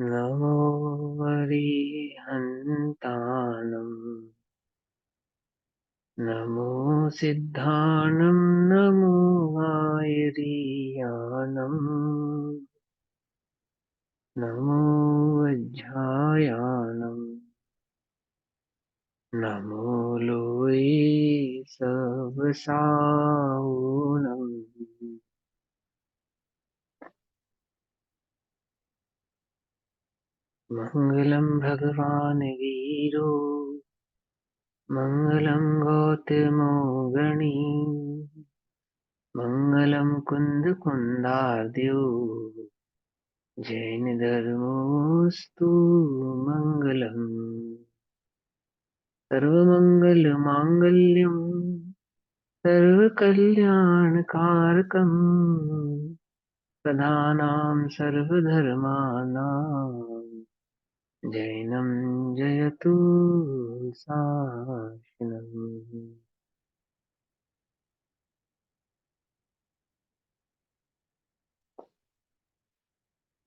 नमो वरिहन्तानं नमो सिद्धानं नमो वायरीयानं नमो वज्झायानं नमो लोये सबसाऊनं मङ्गलं भगवान् वीरो मङ्गलं गौतमो गणी मङ्गलं कुन्दकुन्दार्द्यो जैनधर्मोऽस्तु मङ्गलम् सर्वमङ्गलमाङ्गल्यं सर्वकल्याणकारकं प्रधानां सर्वधर्माणां जैनं जयतु शासनम्।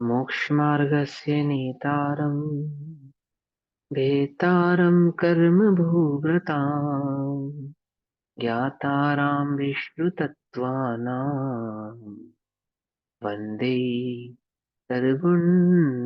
मोक्षमार्गस्य नेतारं भेतारं कर्मभूव्रतां ज्ञातारां विष्णुतत्त्वानां वन्दे सर्वुन्लब्धये।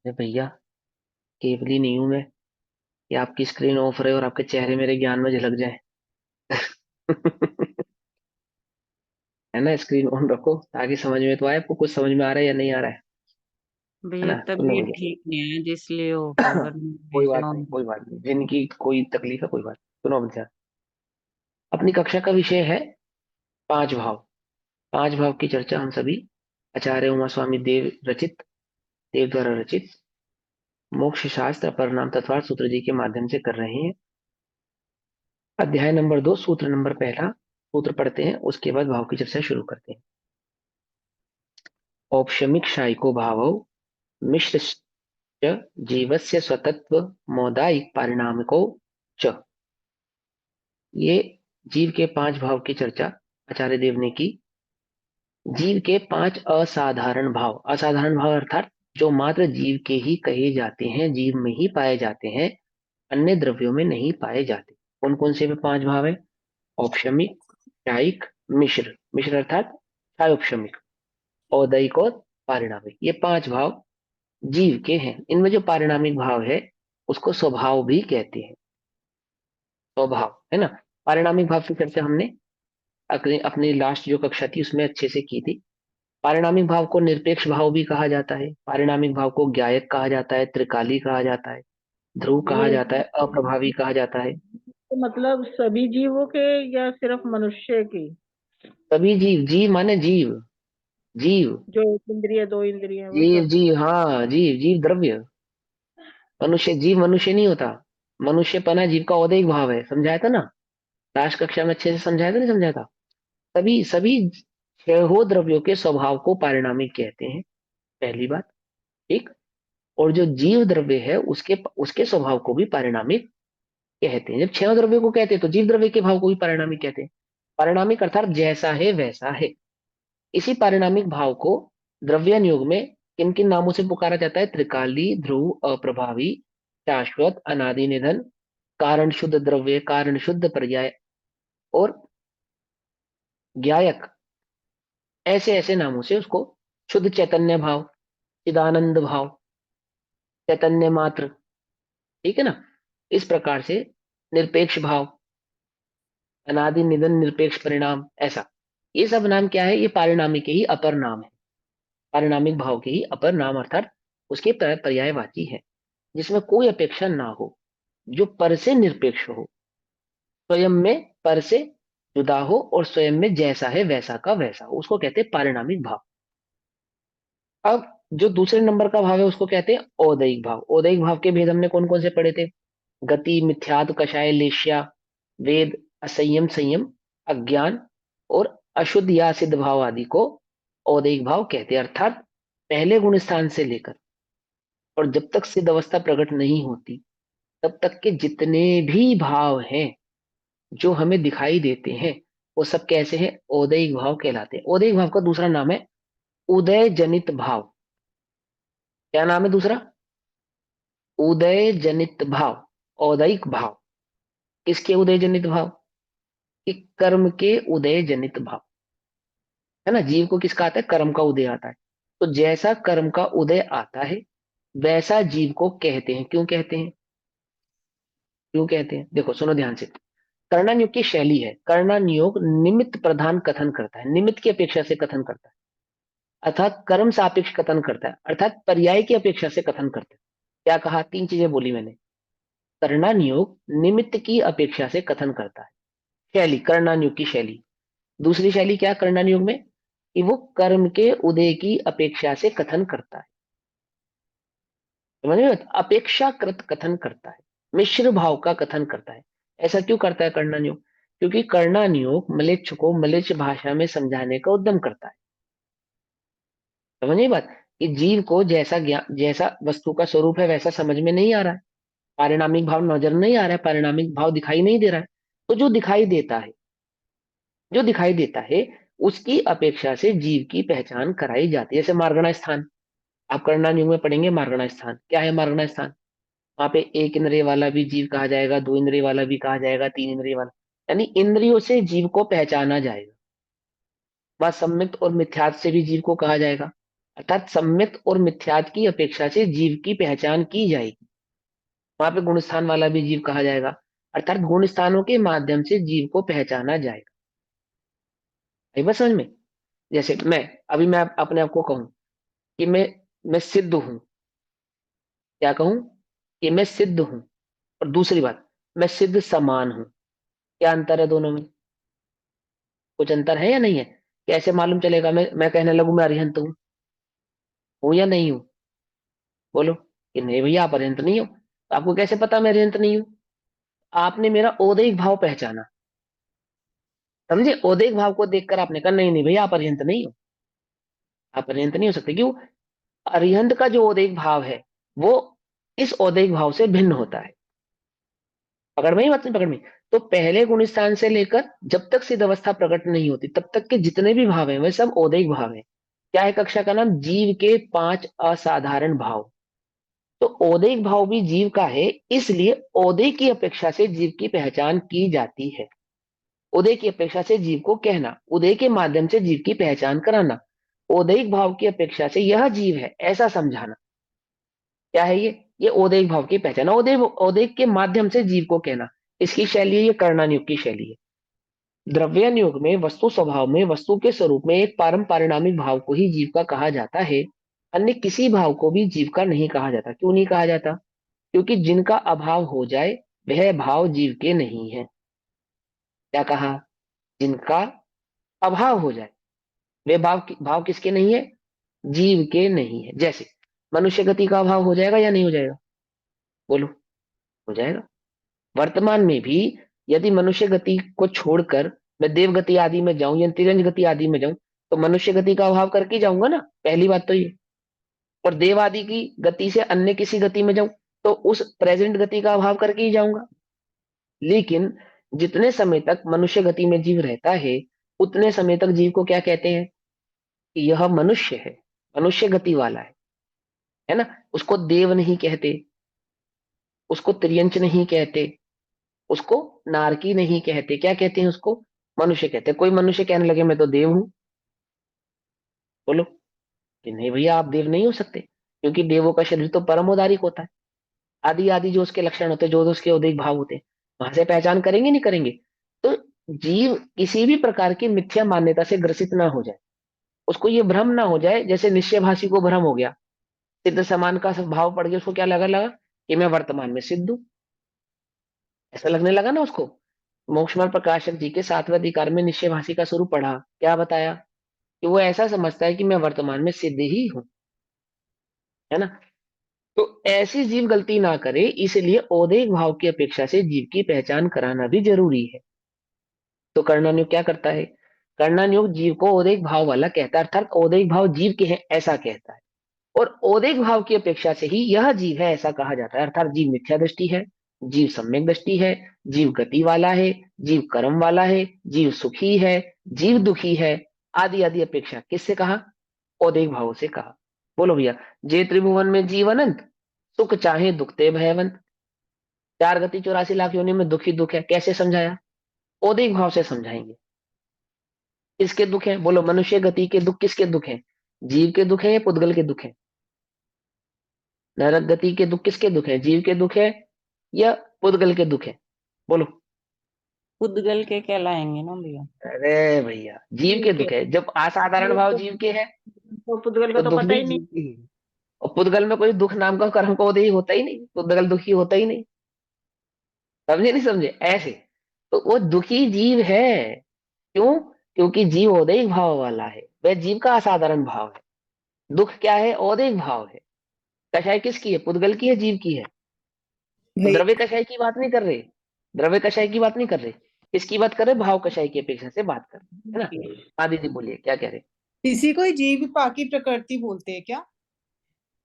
अरे भैया, केवली नहीं हूं मैं कि आपकी स्क्रीन ऑफ रहे और आपके चेहरे मेरे ज्ञान में झलक जाए। है ना, स्क्रीन ऑन रखो ताकि समझ में तो आए आपको, कुछ समझ में आ रहा है या नहीं आ रहा है भैया ना। सुनो तबीयत भैया, ठीक नहीं है जिसलिए ऑफ है वरना कोई भेजा बात नहीं, हूँ। कोई बात नहीं, जिनकी कोई तकलीफ है कोई बात नहीं। सुनो भैया, अपनी कक्षा का विषय है पांच भाव। पांच भाव की चर्चा हम सभी आचार्य उमा स्वामी देव रचित, देव द्वारा रचित मोक्ष शास्त्र परिणाम तत्वार्थ सूत्र जी के माध्यम से कर रहे हैं। अध्याय नंबर 2, सूत्र नंबर पहला सूत्र पढ़ते हैं, उसके बाद भाव की चर्चा शुरू करते हैं। औपशमिक शायिको भावौ मिश्र च जीवस्य स्वतत्व मौदायिक परिणामिको च। ये जीव के पांच भाव की चर्चा आचार्य देव ने की। जीव के पांच असाधारण भाव, असाधारण भाव अर्थात जो मात्र जीव के ही कहे जाते हैं, जीव में ही पाए जाते हैं, अन्य द्रव्यों में नहीं पाए जाते। कौन कौन से वे पांच भाव है? औपशमिक, क्षायिक, मिश्र, मिश्र अर्थात क्षायोपशमिक, औदयिक और पारिणामिक। ये पांच भाव जीव के हैं। इनमें जो पारिणामिक भाव है उसको स्वभाव भी कहते हैं। स्वभाव है ना। पारिणामिक भाव की चर्चा हमने अपनी अपनी लास्ट जो कक्षा थी उसमें अच्छे से की थी। पारिणामिक भाव को निरपेक्ष भाव भी कहा जाता है, पारिणामिक भाव को ज्ञायक कहा जाता है, त्रिकाली कहा जाता है, ध्रुव कहा ये जाता है, अप्रभावी कहा जाता है। तो मतलब सभी जीवों के या सिर्फ मनुष्य की? सभी जीव, जीव माने जीव, जीव, जो एक इंद्रिय दो इंद्रिय वो जीव, सब? जीव, हाँ जीव, जीव द्रव्य। मनुष्य, जीव मनुष्य नहीं होता। मनुष्य पना जीव का औदैहिक भाव है, समझाया था ना। लास्ट कक्षा में अच्छे से समझाया था, नहीं समझाया था? सभी सभी छहो द्रव्यों के स्वभाव को पारिणामिक कहते हैं, पहली बात। ठीक। और जो जीव द्रव्य है उसके उसके स्वभाव को भी पारिणामिक कहते हैं। जब छह द्रव्यों को कहते हैं तो जीव द्रव्य के भाव को भी पारिणामिक कहते हैं। पारिणामिक अर्थात जैसा है वैसा है। इसी पारिणामिक भाव को द्रव्यन योग में किन किन नामों से पुकारा जाता है? त्रिकाली, ध्रुव, अप्रभावी, शाश्वत, अनादि निधन, कारण शुद्ध द्रव्य, कारण शुद्ध पर्याय और ज्ञायक। ऐसे ऐसे नामों से उसको शुद्ध चैतन्य भाव, चिदानंद भाव, चैतन्य मात्र, ठीक है ना। इस प्रकार से निरपेक्ष भाव, अनादि निधन, निरपेक्ष परिणाम, ऐसा ये सब नाम क्या है? ये पारिणामिक के ही अपर नाम है। पारिणामिक भाव के ही अपर नाम अर्थात उसके पर्यायवाची है, जिसमें कोई अपेक्षा ना हो, जो पर से निरपेक्ष हो, स्वयं में पर से जुदा हो और स्वयं में जैसा है वैसा का वैसा हो, उसको कहते हैं पारिणामिक भाव। अब जो दूसरे नंबर का भाव है उसको कहते हैं औदैहिक भाव। औदैहिक भाव के भेद हमने कौन कौन से पढ़े थे? गति, मिथ्यात्व, कषाय, लेश्या, वेद, असंयम, संयम, अज्ञान और अशुद्ध या सिद्ध भाव आदि को औदैहिक भाव कहते हैं। अर्थात पहले गुण स्थान से लेकर और जब तक सिद्ध अवस्था प्रकट नहीं होती तब तक के जितने भी भाव हैं जो हमें दिखाई देते हैं वो सब कैसे हैं? औदैहिक भाव कहलाते हैं। औदैहिक भाव का दूसरा नाम है उदय जनित भाव। क्या नाम है दूसरा? उदय जनित भाव। औदैहिक भाव किसके उदय जनित भाव? कि कर्म के उदय जनित भाव। है ना, जीव को किसका आता है? कर्म का उदय आता है। तो जैसा कर्म का उदय आता है वैसा जीव को कहते हैं। क्यों कहते हैं? क्यों कहते हैं देखो, सुनो ध्यान से। कर्णनियोग की शैली है, कर्णनियोग निमित्त प्रधान कथन करता है, निमित्त की अपेक्षा से कथन करता है, अर्थात कर्म सापेक्ष कथन करता है, अर्थात पर्याय की अपेक्षा से कथन करता है। क्या कहा? तीन चीजें बोली मैंने। कर्णनियोग निमित्त की अपेक्षा से कथन करता है, शैली कर्णनियोग की शैली। दूसरी शैली क्या कर्णनियोग में? कि वो कर्म के उदय की अपेक्षा से कथन करता है। समझ में? अपेक्षाकृत कथन करता है, मिश्र भाव का कथन करता है। ऐसा क्यों करता है कर्णनियोग? क्योंकि कर्णनियोग म्लेच्छ को म्लेच्छ भाषा में समझाने का उद्यम करता है। समझिए बात, कि जीव को जैसा ज्ञान, जैसा वस्तु का स्वरूप है वैसा समझ में नहीं आ रहा है, पारिणामिक भाव नजर नहीं आ रहा है, पारिणामिक भाव दिखाई नहीं दे रहा है। तो जो दिखाई देता है, जो दिखाई देता है उसकी अपेक्षा से जीव की पहचान कराई जाती है। जैसे मार्गणा स्थान, आप कर्णनियोग में पढ़ेंगे। मार्गणा स्थान क्या है? मार्गणा स्थान, वहां पे एक इंद्रिय वाला भी जीव कहा जाएगा, दो इंद्रिय वाला भी कहा जाएगा, तीन इंद्रिय वाला, यानी इंद्रियों से जीव को पहचाना जाएगा। वह सम्यक्त और मिथ्यात् से भी जीव को कहा जाएगा, अर्थात सम्यक्त और मिथ्यात् की अपेक्षा से जीव की पहचान की जाएगी। वहां पे गुण स्थान वाला भी जीव कहा जाएगा, अर्थात गुण स्थानों के माध्यम से जीव को पहचाना जाएगा। आई बात समझ में? जैसे मैं, अभी मैं अपने आप को कहूं कि मैं सिद्ध हूं। क्या कहूं? कि मैं सिद्ध हूं। और दूसरी बात, मैं सिद्ध समान हूं। क्या अंतर है दोनों में? कुछ अंतर है या नहीं है? कैसे मालूम चलेगा? मैं कहने लगूं मैं अरिहंत हूं या नहीं हूं? बोलो कि नहीं भैया आप अरिहंत नहीं हो। तो आपको कैसे पता मैं अरिहंत नहीं हूं? आपने मेरा औदैहिक भाव पहचाना। समझे? औदैहिक भाव को देखकर आपने कहा नहीं नहीं भैया आप अरिहंत नहीं हो, आप अरिहंत नहीं हो सकते। क्यों? अरिहंत का जो औदैहिक भाव है वो इस औदैहिक भाव से भिन्न होता है। पकड़ में ही बात नहीं? पकड़ में? तो पहले गुण स्थान से लेकर जब तक सिद्ध अवस्था प्रकट नहीं होती तब तक के जितने भी भाव हैं वे सब औदैहिक भाव हैं। क्या है कक्षा का नाम? जीव के पांच असाधारण भाव। तो औदैहिक भाव भी जीव का है, इसलिए औदय की अपेक्षा से जीव की पहचान की जाती है। उदय की अपेक्षा से जीव को कहना, उदय के माध्यम से जीव की पहचान कराना, औदैहिक भाव की अपेक्षा से यह जीव है ऐसा समझाना। क्या है ये औदैहिक भाव की पहचान, औदैहिक के माध्यम से जीव को कहना। इसकी शैली है, ये कर्णनियोग की शैली है। द्रव्यानुयोग में वस्तु स्वभाव में वस्तु के स्वरूप में एक पारम पारिणामिक भाव को ही जीव का कहा जाता है। अन्य किसी भाव को भी जीव का नहीं कहा जाता। क्यों नहीं कहा जाता? क्योंकि जिनका अभाव हो जाए वह भाव जीव के नहीं है। क्या कहा? जिनका अभाव हो जाए वे भाव किसके नहीं है? जीव के नहीं है। जैसे मनुष्य गति का अभाव हो जाएगा या नहीं हो जाएगा? बोलो, हो जाएगा। वर्तमान में भी यदि मनुष्य गति को छोड़कर मैं देव गति आदि में जाऊं या तिरंज गति आदि में जाऊं तो मनुष्य गति का अभाव करके ही जाऊंगा ना, पहली बात तो ये। और देव आदि की गति से अन्य किसी गति में जाऊं तो उस प्रेजेंट गति का अभाव करके ही जाऊंगा। लेकिन जितने समय तक मनुष्य गति में जीव रहता है उतने समय तक जीव को क्या कहते हैं? कि यह मनुष्य है, मनुष्य गति वाला है ना। उसको देव नहीं कहते, उसको त्रियंच नहीं कहते, उसको नारकी नहीं कहते। क्या कहते हैं उसको? मनुष्य कहते हैं। कोई मनुष्य कहने लगे मैं तो देव हूं, बोलो कि नहीं भैया आप देव नहीं हो सकते, क्योंकि देवों का शरीर तो परम औदारिक होता है। आदि आदि जो उसके लक्षण होते हैं, जो उसके औदिक भाव होते हैं, वहां से पहचान करेंगे नहीं करेंगे? तो जीव किसी भी प्रकार की मिथ्या मान्यता से ग्रसित ना हो जाए, उसको ये भ्रम ना हो जाए जैसे निश्चयभाषी को भ्रम हो गया, सिद्ध समान का भाव पड़ गया, उसको क्या लगा लगा कि मैं वर्तमान में सिद्ध हूं। ऐसा लगने लगा ना उसको। मोक्षमल प्रकाशक जी के सातवें अधिकार में निश्चयभाषी का स्वरूप पढ़ा, क्या बताया? कि वो ऐसा समझता है कि मैं वर्तमान में सिद्ध ही हूं। है ना। तो ऐसी जीव गलती ना करे, इसलिए औदेक भाव की अपेक्षा से जीव की पहचान कराना भी जरूरी है। तो कर्णनियोग क्या करता है? कर्णनियोग जीव को औदेक भाव वाला कहता है, अर्थात औदेक भाव जीव के हैं ऐसा कहता है। और औदेक भाव की अपेक्षा से ही यह जीव है ऐसा कहा जाता है, अर्थात जीव मिथ्या दृष्टि है, जीव सम्यक दृष्टि है, जीव गति वाला है, जीव कर्म वाला है, जीव सुखी है, जीव दुखी है, आदि आदि अपेक्षा किससे कहा? औदेक भाव से कहा। बोलो भैया। जे त्रिभुवन में जीव अनंत, सुख चाहे दुख ते भयवंत। चार गति 84 लाख योनि में दुखी दुख है, कैसे समझाया? औदेक भाव से समझाएंगे। किसके दुख है? बोलो, मनुष्य गति के दुख किसके दुख है? जीव के दुख है या पुद्गल के दुख है? नरक गति के दुख किसके दुख है? जीव के दुख है या पुद्गल के दुख है? बोलो। उद्गल के कहलाएंगे ना भैया। अरे भैया, जीव के ठीक है। दुख है। जब असाधारण ये भाव तो जीव के है, पुद्गल का तो तो दुख पता भी ही नहीं। जीव के ही है। और पुद्गल में कोई दुख नाम का कर्म को ही होता ही नहीं, पुद्गल दुखी होता ही नहीं। समझे नहीं समझे ऐसे? तो वो दुखी जीव है। क्यों? क्योंकि जीव औदैहिक भाव वाला है, वह जीव का असाधारण भाव है। दुख क्या है? औदैहिक भाव है। कषाय किसकी है? पुद्गल की है, जीव की है? तो भैया द्रव्य कषाय की बात नहीं कर रहे, द्रव्य कषाय की बात नहीं कर रहे, किसकी बात कर रहे? भाव कषाय की अपेक्षा से बात कर रहे, है ना। हाँ दीदी बोलिए, क्या कह रहे? इसी को ही जीव विपाकी प्रकृति बोलते हैं क्या?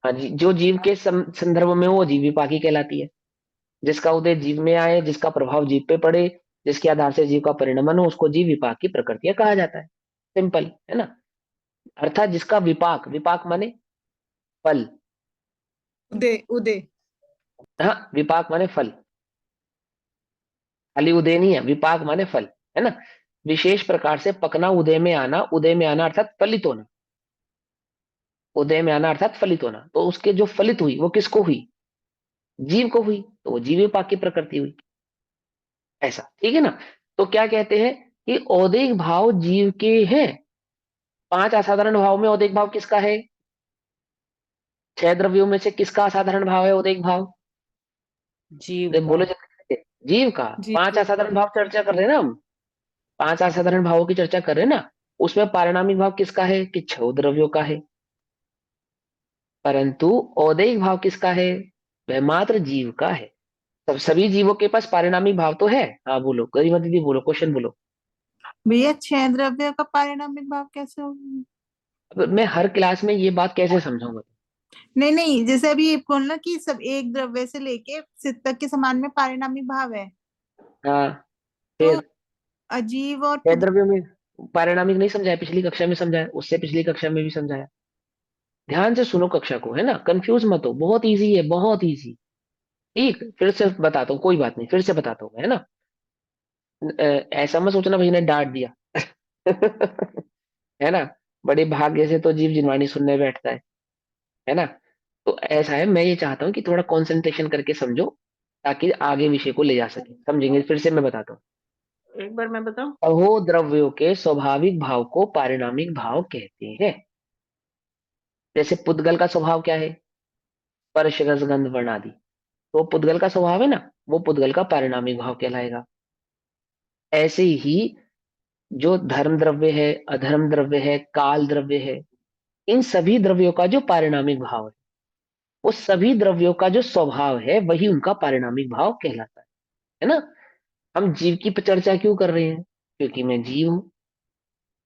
हाँ जी, जो जीव के संदर्भ में हो, वो जीव विपाकी कहलाती है। जिसका उदय जीव में आए, जिसका प्रभाव जीव पे पड़े, जिसके आधार से जीव का परिणमन हो, उसको जीव विपाक की प्रकृतियां कहा जाता है। सिंपल है ना। अर्थात जिसका विपाक, विपाक माने फल। उदय उदय। हाँ, विपाक माने फल, खाली उदय नहीं है, विपाक माने फल, है ना। विशेष प्रकार से पकना, उदय में आना, उदय में आना अर्थात फलित होना, उदय में आना अर्थात फलित होना। तो उसके जो फलित हुई वो किसको हुई? जीव को हुई, तो वो जीव विपाक की प्रकृति हुई। ऐसा, ठीक है ना। तो क्या कहते हैं कि औदिक भाव जीव के हैं। पांच असाधारण भाव में औदिक भाव किसका है? छह द्रव्यों में से किसका असाधारण भाव है औदिक भाव? जीव अरे का। बोलो जल्दी। जीव का। पांच जीव का। असाधारण भाव चर्चा कर रहे हैं ना हम, पांच असाधारण भावों की चर्चा कर रहे हैं ना। उसमें पारिणामिक भाव किसका है? कि छह द्रव्यों का है। परंतु औदिक भाव किसका है? वह मात्र जीव का है। सब सभी जीवों के पास पारिणामिक भाव तो है। हाँ बोलो, गरिमा दीदी बोलो, क्वेश्चन बोलो। भैया छह द्रव्य का पारिणामिक भाव कैसे होगा? अब मैं हर क्लास में ये बात कैसे समझाऊंगा? नहीं नहीं, जैसे अभी ये बोलना कि सब एक द्रव्य से लेके सिद्ध तक के समान में पारिणामिक भाव है, हाँ, तो फिर अजीव और छह द्रव्यों में पारिणामिक नहीं समझाया? पिछली कक्षा में समझाया, उससे पिछली कक्षा में भी समझाया। ध्यान से सुनो कक्षा को, है ना, कंफ्यूज मत हो, बहुत इजी है, बहुत इजी। ठीक, फिर से बताता हूँ, कोई बात नहीं, फिर से बताता हूँ, है ना। ऐसा मत सोचना भाई ने डांट दिया। है ना। बड़े भाग्य से तो जीव जिनवाणी सुनने बैठता है ना। तो ऐसा है, मैं ये चाहता हूँ कि थोड़ा कंसंट्रेशन करके समझो, ताकि आगे विषय को ले जा सके। समझेंगे? फिर से मैं बताता हूँ। एक बार मैं बताऊं। अहो द्रव्यों के स्वाभाविक भाव को पारिणामिक भाव कहते हैं। जैसे पुद्गल का स्वभाव क्या है? स्पर्श रस गंध वर्ण आदि। तो पुद्गल का स्वभाव है ना, वो पुद्गल का पारिणामिक भाव कहलाएगा। ऐसे ही जो धर्म द्रव्य है, अधर्म द्रव्य है, काल द्रव्य है, इन सभी द्रव्यों का जो पारिणामिक भाव है, वो सभी द्रव्यों का जो स्वभाव है वही उनका पारिणामिक भाव कहलाता है ना। हम जीव की चर्चा क्यों कर रहे हैं? क्योंकि मैं जीव हूं,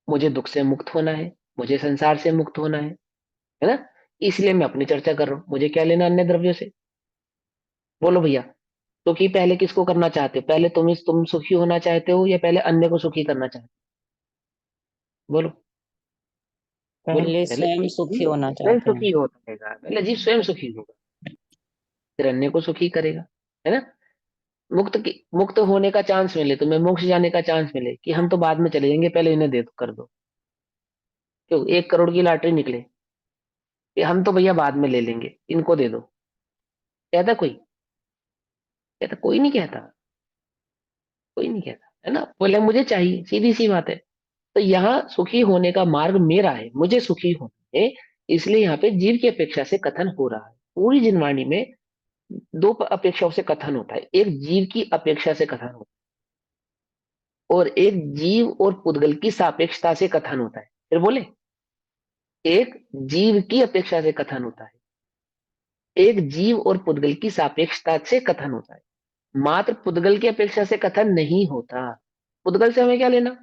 मुझे दुख से मुक्त होना है, मुझे संसार से मुक्त होना है ना। इसलिए मैं अपनी चर्चा कर रहा हूं। मुझे क्या लेना अन्य द्रव्यों से? बोलो भैया। सुखी पहले किसको करना चाहते हो? पहले तुम सुखी होना चाहते हो या पहले अन्य को सुखी करना चाहते हो? बोलो। बोलो, पहले पहले स्वयं सुखी जीव होना स्वयं चाहते हैं। सुखी होगा, पहले जीव स्वयं सुखी होगा, फिर अन्य को सुखी करेगा, है ना। मुक्त होने का चांस मिले, तुम्हें मोक्ष जाने का चांस मिले, कि हम तो बाद में चले जाएंगे, पहले इन्हें दे कर दो। क्यों? 1 करोड़ की लॉटरी निकले, कि हम तो भैया बाद में ले लेंगे, इनको दे दो। कहता कोई? कहता कोई नहीं कहता, कोई नहीं कहता, है ना। बोले मुझे चाहिए, सीधी सी बात है। तो यहाँ सुखी होने का मार्ग मेरा है, मुझे सुखी होना है। इसलिए यहाँ पे जीव की अपेक्षा से कथन हो रहा है। पूरी जिनवाणी में दो अपेक्षाओं से कथन होता है, एक जीव की अपेक्षा से कथन होता है और एक जीव और पुद्गल की सापेक्षता से कथन होता है। फिर बोले, एक जीव की अपेक्षा से कथन होता है एक जीव और पुद्गल की सापेक्षता से कथन होता है, मात्र पुद्गल की अपेक्षा से कथन नहीं होता। पुद्गल से हमें क्या लेना,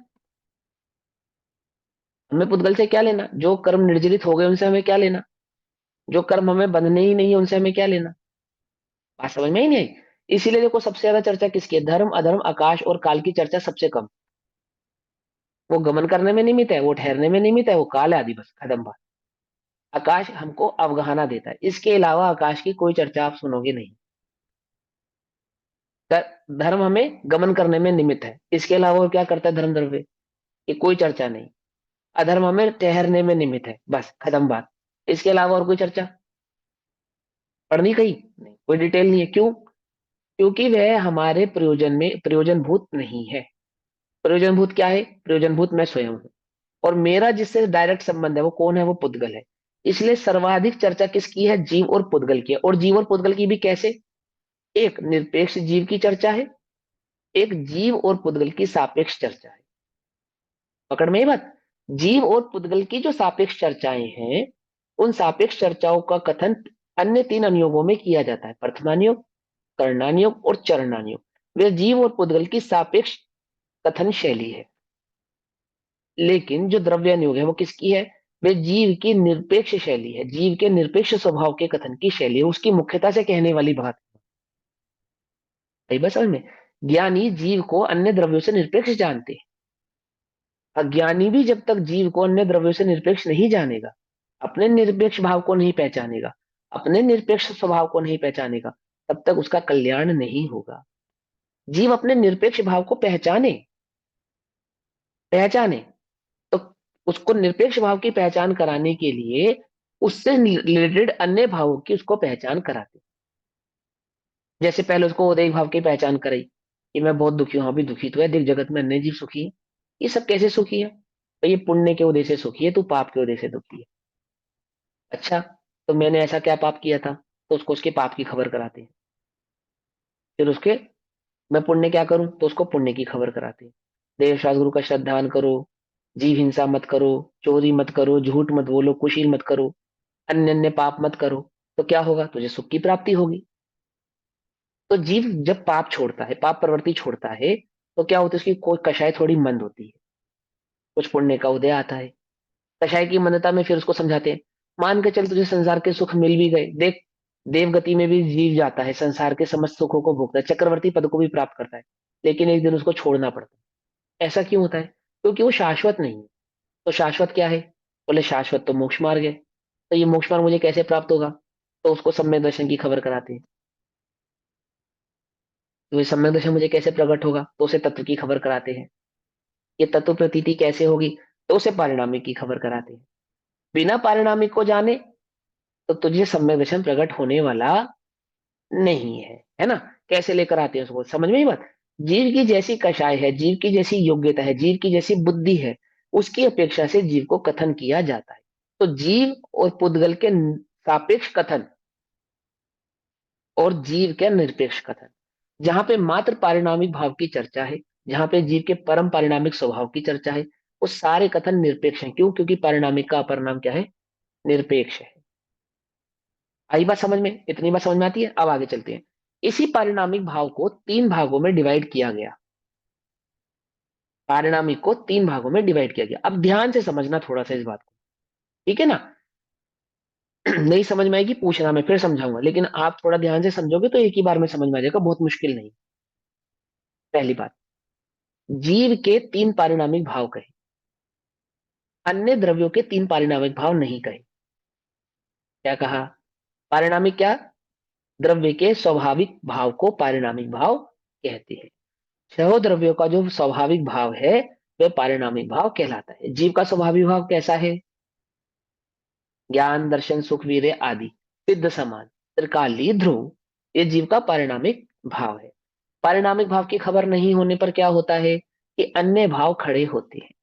हमें पुद्गल से क्या लेना, जो कर्म निर्जरित हो गए उनसे हमें क्या लेना, जो कर्म हमें बंधने ही नहीं है उनसे हमें क्या लेना। बात समझ में ही नहीं आई। इसीलिए देखो सबसे ज्यादा चर्चा किसकी है, धर्म अधर्म आकाश और काल की चर्चा सबसे कम। वो गमन करने में निमित्त है, वो ठहरने में निमित्त है, वो काल है आदि, बस खत्म बात। आकाश हमको अवगाहना देता है, इसके अलावा आकाश की कोई चर्चा आप सुनोगे नहीं। धर्म हमें गमन करने में निमित्त है, इसके अलावा वो क्या करता है धर्म द्रव्य, ये कोई चर्चा नहीं। अधर्म हमें ठहरने में निमित्त है, बस खत्म बात। इसके अलावा और कोई चर्चा पढ़नी कहीं नहीं, कोई डिटेल नहीं है। क्यों? क्योंकि वह हमारे प्रयोजन में प्रयोजनभूत नहीं है। प्रयोजनभूत क्या है, प्रयोजनभूत मैं स्वयं हूं, और मेरा जिससे डायरेक्ट संबंध है वो कौन है, वो पुद्गल है। इसलिए सर्वाधिक चर्चा किसकी है, जीव और पुद्गल की है। और जीव और पुद्गल की भी कैसे, एक निरपेक्ष जीव की चर्चा है, एक जीव और पुद्गल की सापेक्ष चर्चा है। पकड़ में ये बात। जीव और पुद्गल की जो सापेक्ष चर्चाएं हैं, उन सापेक्ष चर्चाओं का कथन अन्य तीन अनुयोगों में किया जाता है, प्रथमानुयोग, करणानुयोग और चरणानुयोग। वे जीव और पुद्गल की सापेक्ष कथन शैली है। लेकिन जो द्रव्यानुयोग है वो किसकी है, वे जीव की निरपेक्ष शैली है, जीव के निरपेक्ष स्वभाव के कथन की शैली है, उसकी मुख्यता से कहने वाली बात है। बस समझ में। ज्ञानी जीव को अन्य द्रव्यों से निरपेक्ष जानते हैं, अज्ञानी भी जब तक जीव को अन्य द्रव्यों से निरपेक्ष नहीं जानेगा, अपने निरपेक्ष भाव को नहीं पहचानेगा, अपने निरपेक्ष स्वभाव को नहीं पहचानेगा, तब तक उसका कल्याण नहीं होगा। जीव अपने निरपेक्ष भाव को पहचाने, पहचाने तो उसको निरपेक्ष भाव की पहचान कराने के लिए उससे रिलेटेड अन्य भावों की उसको पहचान कराते। जैसे पहले उसको उदय भाव की पहचान कराई कि मैं बहुत दुखी हूं, हाँ भी दुखी तो है, देख जगत में अन्य जीव सुखी है, ये सब कैसे सुखी है, तो ये पुण्य के उदय से सुखी है, तू पाप के उदय से दुखी है। अच्छा, तो मैंने ऐसा क्या पाप किया था, तो उसको उसके पाप की खबर कराते हैं। फिर उसके मैं पुण्य क्या करूं, तो उसको पुण्य की खबर कराते हैं। देव शास्त्र गुरु का श्रद्धान करो, जीव हिंसा मत करो, चोरी मत करो, झूठ मत बोलो, कुशील मत करो, अन्य अन्य पाप मत करो, तो क्या होगा, तुझे सुख की प्राप्ति होगी। तो जीव जब पाप छोड़ता है, पाप प्रवृत्ति छोड़ता है, तो क्या होता है, उसकी कोई कषाय थोड़ी मंद होती है, कुछ पुण्य का उदय आता है। कषाय की मंदता में फिर उसको समझाते हैं, मान के चल तुझे संसार के सुख मिल भी गए, देख देव गति में भी जीव जाता है, संसार के समस्त सुखों को भोगता है, चक्रवर्ती पद को भी प्राप्त करता है, लेकिन एक दिन उसको छोड़ना पड़ता है। ऐसा क्यों होता है, क्योंकि वो शाश्वत नहीं है। तो शाश्वत क्या है, बोले शाश्वत तो मोक्ष मार्ग है। तो ये मोक्ष मार्ग मुझे कैसे प्राप्त होगा, तो उसको सम्यक दर्शन की खबर कराते हैं। तो ये सम्यक दर्शन मुझे कैसे प्रकट होगा, तो उसे तत्व की खबर कराते हैं। ये तत्व प्रतीति कैसे होगी, तो उसे पारिणामिक की खबर कराते हैं। बिना पारिणामिक को जाने तो तुझे सम्यक दर्शन प्रकट होने वाला नहीं है ना। कैसे लेकर आते हैं उसको, समझ में ही बात। जीव की जैसी कषाय है, जीव की जैसी योग्यता है, जीव की जैसी बुद्धि है, उसकी अपेक्षा से जीव को कथन किया जाता है। तो जीव और पुद्गल के सापेक्ष कथन और जीव के निरपेक्ष कथन, जहां पे मात्र पारिणामिक भाव की चर्चा है, जहां पे जीव के परम पारिणामिक स्वभाव की चर्चा है, वो सारे कथन निरपेक्ष हैं। क्यों? क्योंकि पारिणामिक का अपर नाम क्या है, निरपेक्ष है। आई बात समझ में, इतनी बात समझ में आती है। अब आगे चलते हैं। इसी पारिणामिक भाव को तीन भागों में डिवाइड किया गया, पारिणामिक को तीन भागों में डिवाइड किया गया। अब ध्यान से समझना थोड़ा सा इस बात को, ठीक है ना। नहीं समझ में आएगी पूछना, मैं फिर समझाऊंगा, लेकिन आप थोड़ा ध्यान से समझोगे तो एक ही बार में समझ में आ जाएगा, बहुत मुश्किल नहीं। पहली बात, जीव के तीन पारिणामिक भाव कहे, अन्य द्रव्यों के तीन पारिणामिक भाव नहीं कहे। क्या कहा, पारिणामिक क्या, द्रव्य के स्वाभाविक भाव को पारिणामिक भाव कहते हैं। छह द्रव्यों का जो स्वाभाविक भाव है वह पारिणामिक भाव कहलाता है। जीव का स्वाभाविक भाव कैसा है, ज्ञान दर्शन सुख वीर्य आदि, सिद्ध समान, त्रिकाली ध्रुव, ये जीव का पारिणामिक भाव है। पारिणामिक भाव की खबर नहीं होने पर क्या होता है कि अन्य भाव खड़े होते हैं।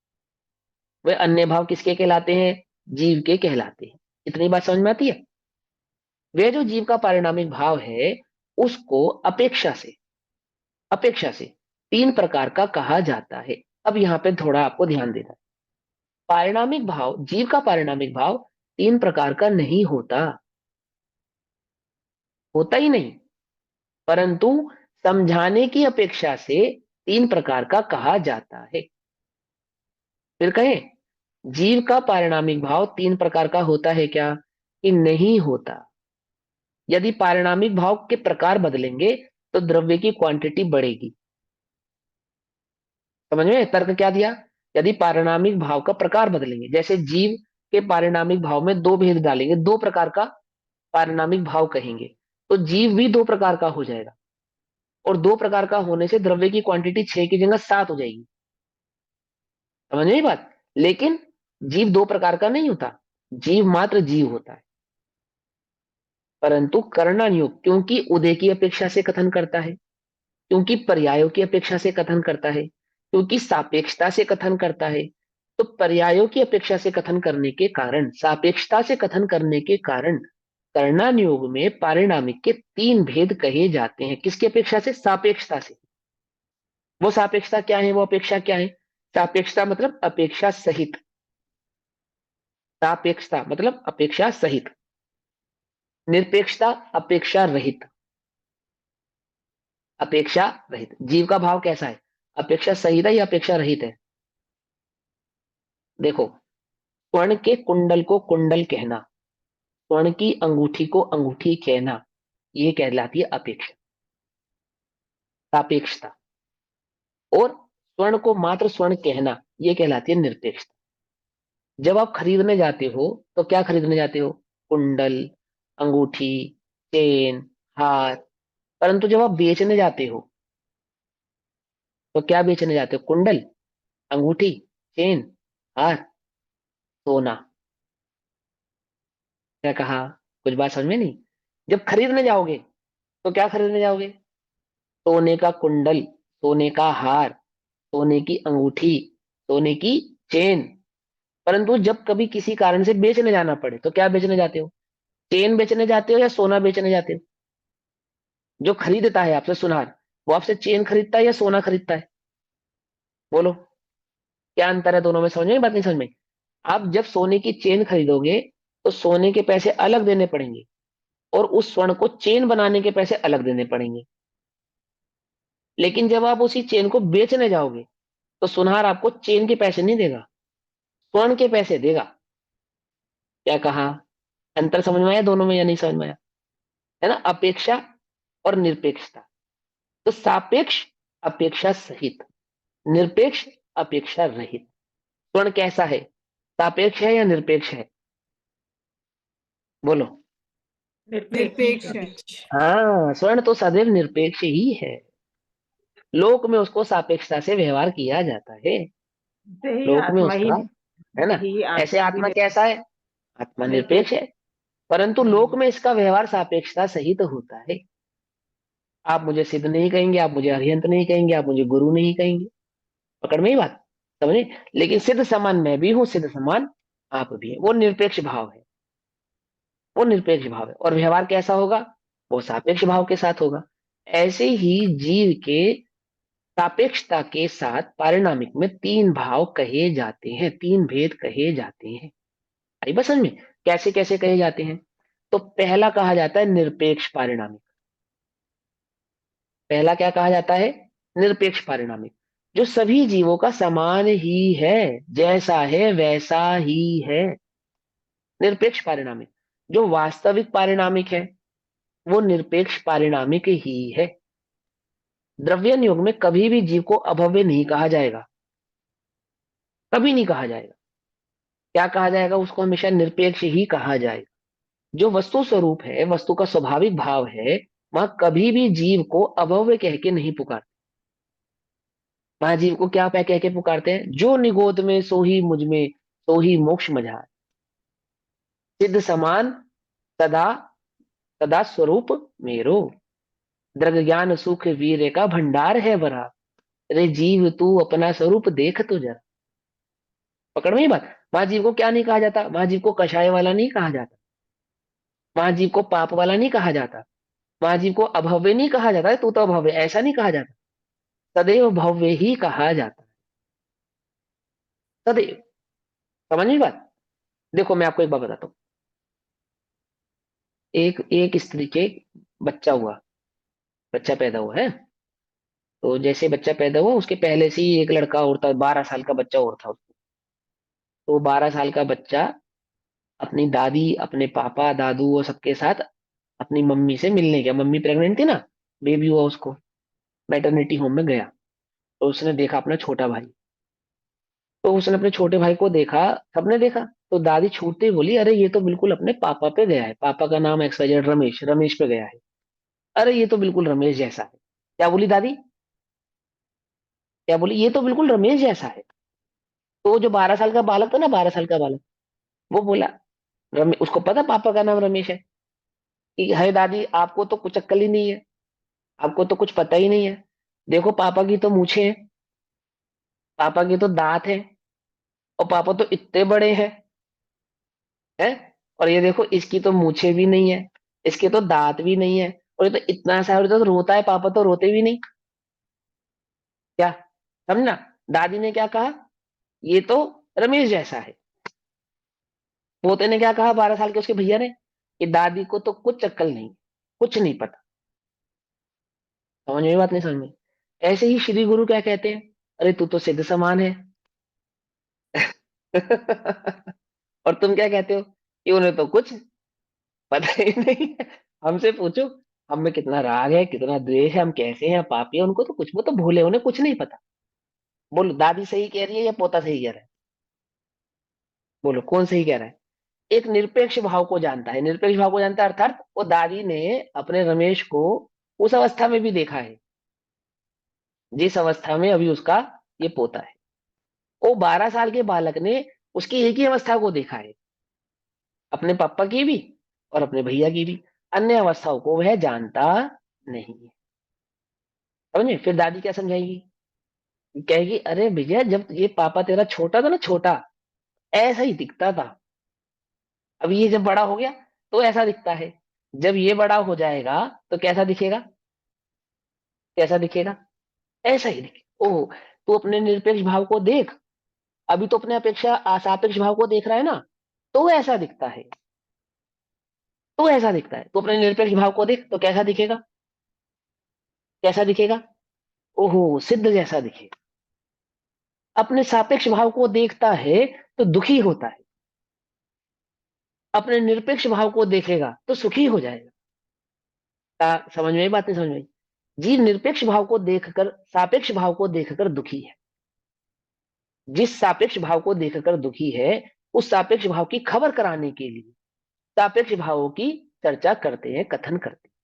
वे अन्य भाव किसके कहलाते हैं, जीव के कहलाते हैं। इतनी बात समझ में आती है। वे जो जीव का पारिणामिक भाव है उसको अपेक्षा से तीन प्रकार का कहा जाता है। अब यहां पे थोड़ा आपको ध्यान देना है। पारिणामिक भाव, जीव का पारिणामिक भाव तीन प्रकार का नहीं होता। होता ही नहीं, परंतु समझाने की अपेक्षा से 3 प्रकार का कहा जाता है। फिर कहें, जीव का पारिणामिक भाव 3 प्रकार का होता है क्या? कि नहीं होता। यदि पारिणामिक भाव के प्रकार बदलेंगे तो द्रव्य की क्वांटिटी बढ़ेगी। समझ में तर्क क्या दिया? यदि पारिणामिक भाव का प्रकार बदलेंगे, जैसे जीव के पारिणामिक भाव में 2 भेद डालेंगे, 2 प्रकार का पारिणामिक भाव कहेंगे, तो जीव भी 2 प्रकार का हो जाएगा। और 2 प्रकार का होने से द्रव्य की क्वांटिटी 6 की जगह 7 हो जाएगी। समझ में बात? लेकिन जीव 2 प्रकार का नहीं होता, जीव मात्र जीव होता है, परंतु कर्णानुयोग क्योंकि उदय की अपेक्षा से कथन करता है, क्योंकि पर्यायों की अपेक्षा से कथन करता है, क्योंकि सापेक्षता से कथन करता है, तो पर्यायों की अपेक्षा से कथन करने के कारण, सापेक्षता से कथन करने के कारण कर्णानुयोग में पारिणामिक के 3 भेद कहे जाते हैं। किसकी अपेक्षा से? सापेक्षता से। वो सापेक्षता क्या है? वो अपेक्षा क्या है? सापेक्षता मतलब अपेक्षा सहित। सापेक्षता मतलब अपेक्षा सहित। निरपेक्षता अपेक्षा रहित। अपेक्षा रहित। जीव का भाव कैसा है? अपेक्षा सहित है या अपेक्षा रहित है? देखो, स्वर्ण के कुंडल को कुंडल कहना, स्वर्ण की अंगूठी को अंगूठी कहना, ये कहलाती है अपेक्षा, सापेक्षता। और स्वर्ण को मात्र स्वर्ण कहना, ये कहलाती है निरपेक्षता। जब आप खरीदने जाते हो तो क्या खरीदने जाते हो? कुंडल, अंगूठी, चेन, हार। परंतु जब आप बेचने जाते हो तो क्या बेचने जाते हो? कुंडल, अंगूठी, चेन, हार, सोना। क्या कहा? कुछ बात समझ में नहीं? जब खरीदने जाओगे तो क्या खरीदने जाओगे? सोने का कुंडल, सोने का हार, सोने की अंगूठी, सोने की चेन। परंतु जब कभी किसी कारण से बेचने जाना पड़े तो क्या बेचने जाते हो? चेन बेचने जाते हो या सोना बेचने जाते हो? जो खरीदता है आपसे सुनार, वो आपसे चेन खरीदता है या सोना खरीदता है? बोलो, क्या अंतर है दोनों में? समझ में? बात नहीं समझ में? आप जब सोने की चेन खरीदोगे तो सोने के पैसे अलग देने पड़ेंगे और उस स्वर्ण को चेन बनाने के पैसे अलग देने पड़ेंगे। लेकिन जब आप उसी चेन को बेचने जाओगे तो सुनार आपको चेन के पैसे नहीं देगा, स्वर्ण के पैसे देगा। क्या कहा? अंतर समझ में आया दोनों में या नहीं समझ में आया? है ना? अपेक्षा और निरपेक्षता। तो सापेक्ष अपेक्षा सहित, निरपेक्ष अपेक्षा रहित। स्वर्ण कैसा है? सापेक्ष है या निरपेक्ष है? बोलो। निरपेक्ष। निरपेक्ष है। हाँ, स्वर्ण तो सदैव निरपेक्ष ही है। लोक में उसको सापेक्षता से व्यवहार किया जाता है। ही लोक में आत्मा उसका, है ना? ही ऐसे आत्मा भी आत्मा कैसा है? आत्मा निरपेक्ष निरपेक्ष। है, परंतु लोक में इसका व्यवहार सापेक्षता सहित होता है। आप मुझे सिद्ध नहीं कहेंगे, आप मुझे अरिहंत नहीं कहेंगे, आप मुझे गुरु नहीं कहेंगे। पकड़ में ही बात? समझे? लेकिन सिद्ध समान मैं भी हूं, सिद्ध समान आप भी है। वो निरपेक्ष भाव है, वो निरपेक्ष भाव है। और व्यवहार कैसा होगा? वो सापेक्ष भाव के साथ होगा। ऐसे ही जीव के सापेक्षता के साथ पारिणामिक में 3 भाव कहे जाते हैं, 3 भेद कहे जाते हैं। आई बस समझ में? कैसे कैसे कहे जाते हैं? तो पहला कहा जाता है निरपेक्ष पारिणामिक। पहला क्या कहा जाता है? निरपेक्ष पारिणामिक, जो सभी जीवों का समान ही है, जैसा है वैसा ही है। निरपेक्ष पारिणामिक। जो वास्तविक पारिणामिक है वो निरपेक्ष पारिणामिक ही है। द्रव्यन युग में कभी भी जीव को अभव्य नहीं कहा जाएगा, कभी नहीं कहा जाएगा। क्या कहा जाएगा? उसको हमेशा निरपेक्ष ही कहा जाएगा। जो वस्तु स्वरूप है, वस्तु का स्वाभाविक भाव है, वहां कभी भी जीव को अभव्य कह के नहीं पुकारते। वहां जीव को क्या कह के पुकारते हैं? जो निगोद में सो ही मुझ में, सो ही मोक्ष मझार। सिद्ध समान सदा, सदा स्वरूप मेरो, दृग ज्ञान सुख वीर्य का भंडार है भरा। रे जीव तू अपना स्वरूप देख तो जरा। पकड़ में ही बात? वहां जीव को क्या नहीं कहा जाता? वहां जीव को कषाय वाला नहीं कहा जाता, वहां जीव को पाप वाला नहीं कहा जाता, वहां जीव को अभव्य नहीं कहा जाता है, तू तो अभव्य, ऐसा नहीं कहा जाता। सदैव भव्य ही कहा जाता है, सदैव। समझ में बात? देखो मैं आपको एक बात बताता हूँ। एक एक स्त्री के बच्चा हुआ, बच्चा पैदा हुआ है। तो जैसे बच्चा पैदा हुआ उसके पहले से ही एक लड़का और था, 12 साल का बच्चा और था उसको। तो 12 साल का बच्चा अपनी दादी, अपने पापा, दादू और सबके साथ अपनी मम्मी से मिलने गया। मम्मी प्रेग्नेंट थी ना, बेबी हुआ उसको, मैटरनिटी होम में गया। तो उसने देखा अपना छोटा भाई। तो उसने अपने छोटे भाई को देखा, सबने देखा। तो दादी छूटते ही बोली, अरे ये तो बिल्कुल अपने पापा पे गया है, पापा का नाम XYZ रमेश, रमेश पे गया है। अरे ये तो बिल्कुल रमेश जैसा है। क्या बोली दादी? क्या बोली? ये तो बिल्कुल रमेश जैसा है। तो वो जो 12 साल का बालक था ना, 12 साल का बालक, वो बोला, रमेश, उसको पता पापा का नाम रमेश है, कि है दादी आपको तो कुछ अक्ल ही नहीं है, आपको तो कुछ पता ही नहीं है। देखो पापा की तो मूछें हैं, पापा के तो दांत हैं, और पापा तो इतने बड़े हैं। और ये देखो इसकी तो मूछें भी नहीं है, इसके तो दांत भी नहीं है, और ये तो इतना सा है, और ये तो रोता है, पापा तो रोते भी नहीं। क्या समझना? दादी ने क्या कहा? ये तो रमेश जैसा है। पोते ने क्या कहा, 12 साल के उसके भैया ने, कि दादी को तो कुछ अक्ल नहीं, कुछ नहीं पता। समझ में बात? नहीं समझ में? ऐसे ही श्री गुरु क्या कहते हैं, अरे तू तो सिद्ध समान है। और तुम क्या कहते हो, कि उन्हें तो कुछ पता ही नहीं है। हमसे पूछो, हम में कितना राग है, कितना द्वेष है, हम कैसे हैं, पापी है, उनको तो कुछ, वो तो भूले, उन्हें कुछ नहीं पता। बोलो दादी सही कह रही है या पोता सही कह रहा है? बोलो कौन सही कह रहा है? एक निरपेक्ष भाव को जानता है, निरपेक्ष भाव को जानता है, अर्थात वो दादी ने अपने रमेश को उस अवस्था में भी देखा है जिस अवस्था में अभी उसका ये पोता है। वो 12 साल के बालक ने उसकी एक ही अवस्था को देखा है, अपने पापा की भी और अपने भैया की भी। अन्य अवस्थाओं को वह जानता नहीं है। समझे? फिर दादी क्या समझाएगी? कहेगी, अरे भैया जब ये पापा तेरा छोटा था ना, छोटा, ऐसा ही दिखता था। अब ये जब बड़ा हो गया तो ऐसा दिखता है। जब ये बड़ा हो जाएगा तो कैसा दिखेगा? कैसा दिखेगा? ऐसा ही दिखे। ओह, तू अपने निरपेक्ष भाव को देख, अभी तो अपने अपेक्षा सापेक्ष भाव को देख रहा है ना, तो ऐसा दिखता है, तो ऐसा दिखता है। तो अपने निरपेक्ष भाव को देख तो कैसा दिखेगा? कैसा दिखेगा? ओहो, सिद्ध जैसा दिखेगा। अपने सापेक्ष भाव को देखता है तो दुखी होता है, अपने निरपेक्ष भाव को देखेगा तो सुखी हो जाएगा। समझ में आई बात? नहीं समझ में आई? जीव निरपेक्ष भाव को देखकर सापेक्ष भाव को देखकर दुखी है। जिस सापेक्ष भाव को देखकर दुखी है, उस सापेक्ष भाव की खबर कराने के लिए सापेक्ष भावों की चर्चा करते हैं, कथन करते हैं।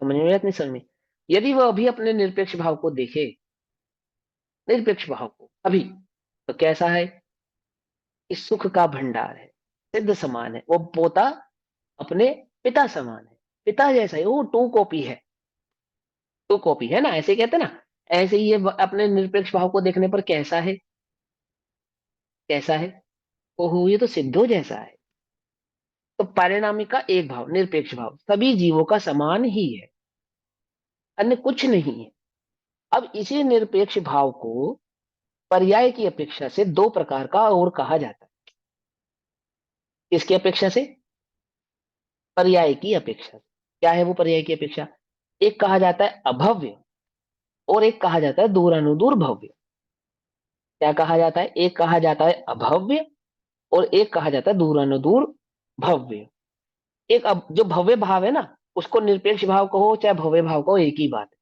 समझ में? नहीं समझ में? यदि वह अभी अपने निरपेक्ष भाव को देखे, निरपेक्ष भाव को अभी, तो कैसा है? इस सुख का भंडार है, सिद्ध समान है, वो पोता अपने पिता समान है, पिता जैसा है, वो टू कॉपी है। टू कॉपी है ना, ऐसे कहते हैं ना। ऐसे ही ये अपने निरपेक्ष भाव को देखने पर कैसा है? कैसा है? ओहो, ये तो सिद्धो जैसा है। तो परिणामी का एक भाव, निरपेक्ष भाव, सभी जीवों का समान ही है, अन्य कुछ नहीं है। अब इसी निरपेक्ष भाव को पर्याय की अपेक्षा से दो प्रकार का और कहा जाता है। किसकी अपेक्षा से? पर्याय की अपेक्षा से। क्या है वो पर्याय की अपेक्षा? एक कहा जाता है अभव्य, और एक कहा जाता है दूरानुदूर भव्य। क्या कहा जाता है? एक कहा जाता है अभव्य, और एक कहा जाता है दूरानुदूर भव्य। एक जो भव्य भाव है ना, उसको निरपेक्ष भाव कहो चाहे भव्य भाव कहो, एक ही बात है।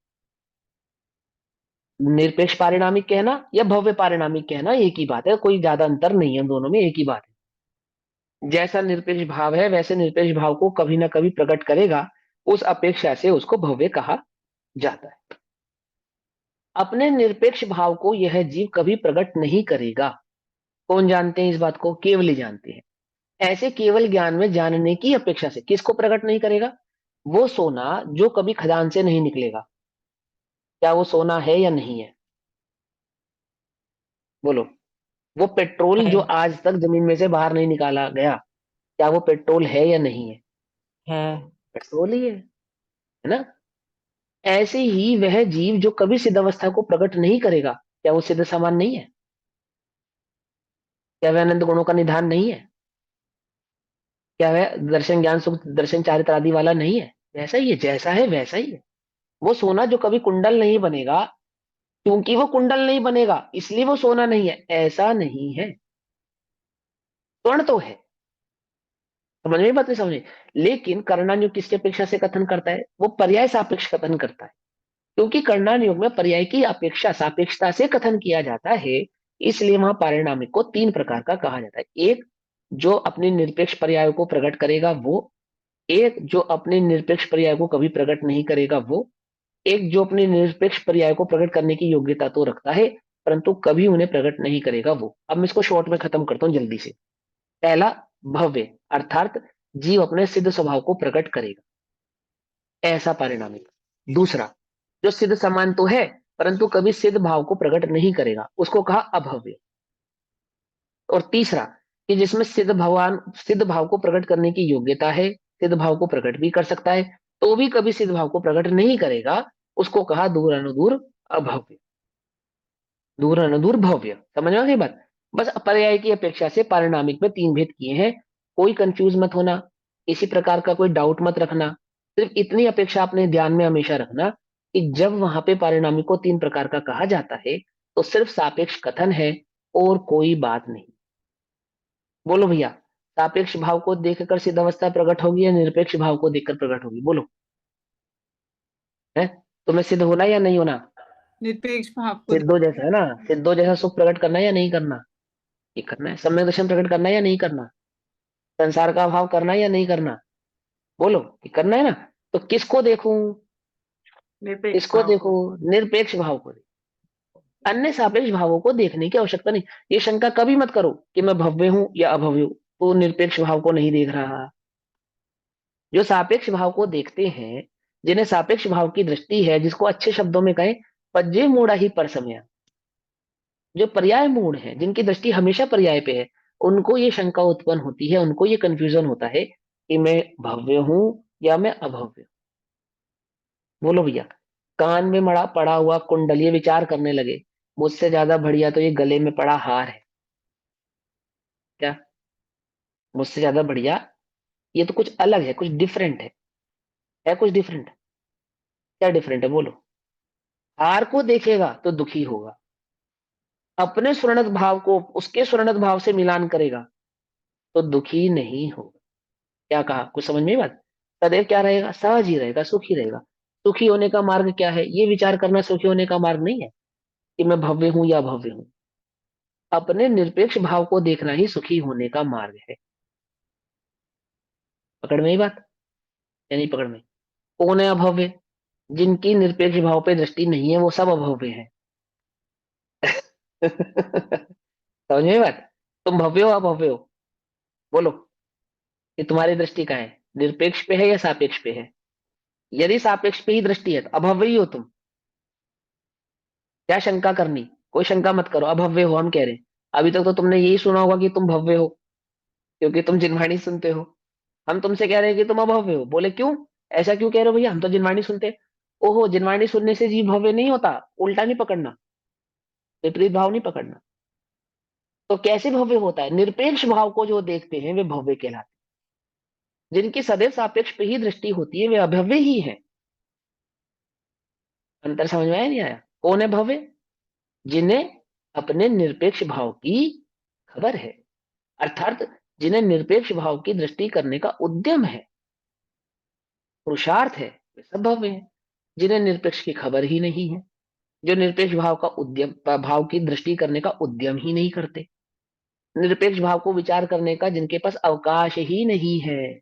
निरपेक्ष पारिणामिक कहना या भव्य पारिणामिक कहना एक ही बात है, कोई ज्यादा अंतर नहीं है, दोनों में एक ही बात है। जैसा निरपेक्ष भाव है वैसे निरपेक्ष भाव को कभी ना कभी प्रकट करेगा, उस अपेक्षा से उसको भव्य कहा जाता है। अपने निरपेक्ष भाव को यह जीव कभी प्रकट नहीं करेगा। कौन जानते हैं इस बात को? केवल ही जानते हैं। ऐसे केवल ज्ञान में जानने की अपेक्षा से किसको प्रकट नहीं करेगा? वो सोना जो कभी खदान से नहीं निकलेगा। क्या वो सोना है या नहीं है? बोलो। वो पेट्रोल है जो आज तक जमीन में से बाहर नहीं निकाला गया, क्या वो पेट्रोल है या नहीं है? है पेट्रोल ही है ना? ऐसे ही वह जीव जो कभी सिद्ध अवस्था को प्रकट नहीं करेगा, क्या वो सिद्ध समान नहीं है? क्या वह अनंत गुणों का निधान नहीं है? क्या वह दर्शन ज्ञान सुख दर्शन चारित्र आदि वाला नहीं है? वैसा ही है, जैसा है वैसा ही है। वो सोना जो कभी कुंडल नहीं बनेगा, क्योंकि वो कुंडल नहीं बनेगा इसलिए वो सोना नहीं है, ऐसा नहीं है। स्वर्ण तो है। समझ में बात नहीं समझे? लेकिन कर्णानुग किसकी अपेक्षा से कथन करता है? वो पर्याय सापेक्ष कथन करता है। क्योंकि कर्णानुग में पर्याय की अपेक्षा सापेक्षता से कथन किया जाता है, इसलिए वहां पारिणामिक को तीन प्रकार का कहा जाता है। एक जो अपने निरपेक्ष पर्याय को प्रकट करेगा वो, एक जो अपने निरपेक्ष पर्याय को कभी प्रकट नहीं करेगा वो, एक जो अपने निरपेक्ष पर्याय को प्रकट करने की योग्यता तो रखता है परंतु कभी उन्हें प्रकट नहीं करेगा वो। अब मैं इसको शॉर्ट में खत्म करता हूं जल्दी से। पहला, भव्य, अर्थात जीव अपने सिद्ध स्वभाव को प्रकट करेगा, ऐसा पारिणामिक। दूसरा, जो सिद्ध समान तो है परंतु कभी सिद्ध भाव को प्रकट नहीं करेगा, उसको कहा अभव्य। और तीसरा, कि जिसमें सिद्ध भाव को प्रकट करने की योग्यता है, सिद्ध भाव को प्रकट भी कर सकता है, तो भी कभी सिद्ध भाव को प्रकट नहीं करेगा, उसको कहा दूर अनुदूर अभव्य। दूर अनुदूर भव्य। समझ में आ गई बात? बस पर्याय की अपेक्षा से पारिणामिक में तीन भेद किए हैं। कोई कंफ्यूज मत होना, इसी प्रकार का कोई डाउट मत रखना। सिर्फ इतनी अपेक्षा अपने ध्यान में हमेशा रखना कि जब वहां पे पारिणामिक को तीन प्रकार का कहा जाता है तो सिर्फ सापेक्ष कथन है और कोई बात नहीं। बोलो भैया, सापेक्ष भाव को देखकर सिद्ध अवस्था प्रकट होगी या निरपेक्ष भाव को देखकर प्रकट होगी? बोलो। है? तुम्हें सिद्ध होना या नहीं होना? निरपेक्ष भाव को सिद्धो जैसा है ना, सिद्धो जैसा सुख प्रकट करना है या नहीं करना? ये करना है। सम्यक दर्शन प्रकट करना है या नहीं करना? संसार का अभाव करना है या नहीं करना? बोलो, ये करना है ना। तो किसको देखूं? निरपेक्ष किसको भाव को। देखूं? निरपेक्ष भाव को देखूं। अन्य सापेक्ष भावों को देखने की आवश्यकता नहीं। ये शंका कभी मत करो कि मैं भव्य हूं या अभव्य हूं, तो निरपेक्ष भाव को नहीं देख रहा। जो सापेक्ष भाव को देखते हैं, जिन्हें सापेक्ष भाव की दृष्टि है, जिसको अच्छे शब्दों में कहें पज्जे मूढ़ा ही पर समय, जो पर्याय मूढ़ है, जिनकी दृष्टि हमेशा पर्याय पे है, उनको ये शंका उत्पन्न होती है, उनको ये कंफ्यूजन होता है कि मैं भव्य हूं या मैं अभव्य हूं। बोलो भैया, कान में मड़ा पड़ा हुआ कुंडल ये विचार करने लगे, मुझसे ज्यादा बढ़िया तो ये गले में पड़ा हार है। क्या? मुझसे ज्यादा बढ़िया ये तो कुछ अलग है, कुछ डिफरेंट है कुछ डिफरेंट। क्या डिफरेंट है? बोलो। हार को देखेगा तो दुखी होगा, अपने स्वर्णत भाव को उसके स्वर्णत भाव से मिलान करेगा तो दुखी नहीं होगा। क्या कहा? कुछ समझ में आई बात? सदैव क्या रहेगा? सहज ही रहेगा, सुखी रहेगा। सुखी होने का मार्ग क्या है? ये विचार करना सुखी होने का मार्ग नहीं है कि मैं भव्य हूं या भव्य हूं। अपने निरपेक्ष भाव को देखना ही सुखी होने का मार्ग है। पकड़ में ही बात? या नहीं पकड़ में? कौन है अभव्य? जिनकी निरपेक्ष भाव पे दृष्टि नहीं है वो सब अभव्य है। समझ में आई बात? तुम भव्य हो अभव्य हो? बोलो, कि तुम्हारी दृष्टि कहाँ है? निरपेक्ष पे है या सापेक्ष पे है? यदि सापेक्ष पे ही दृष्टि है तो अभव्य ही हो तुम। क्या शंका करनी? कोई शंका मत करो, अभव्य हो हम कह रहे हैं। अभी तक तो तुमने यही सुना होगा कि तुम भव्य हो, क्योंकि तुम जिनवाणी सुनते हो। हम तुमसे कह रहे हैं कि तुम अभव्य हो। बोले क्यों? ऐसा क्यों कह रहे हो भैया? हम तो जिनवाणी सुनते हैं। ओहो, जिनवाणी सुनने से जीव भव्य नहीं होता। उल्टा नहीं पकड़ना, विपरीत भाव नहीं पकड़ना। तो कैसे भव्य होता है? निरपेक्ष भाव को जो देखते हैं वे भव्य कहलाते हैं। जिनकी सदैव सापेक्ष पे ही दृष्टि होती है वे अभव्य ही है। अंतर समझ में आया नहीं आया? कौन है भव्य? जिन्हें अपने निरपेक्ष भाव की खबर है, अर्थात जिन्हें निरपेक्ष भाव की दृष्टि करने का उद्यम है, पुरुषार्थ है, वे सब भव्य हैं। जिन्हें निरपेक्ष की खबर ही नहीं है, जो निरपेक्ष भाव का उद्यम भाव की दृष्टि करने का उद्यम ही नहीं करते, निरपेक्ष भाव को विचार करने का जिनके पास अवकाश ही नहीं है,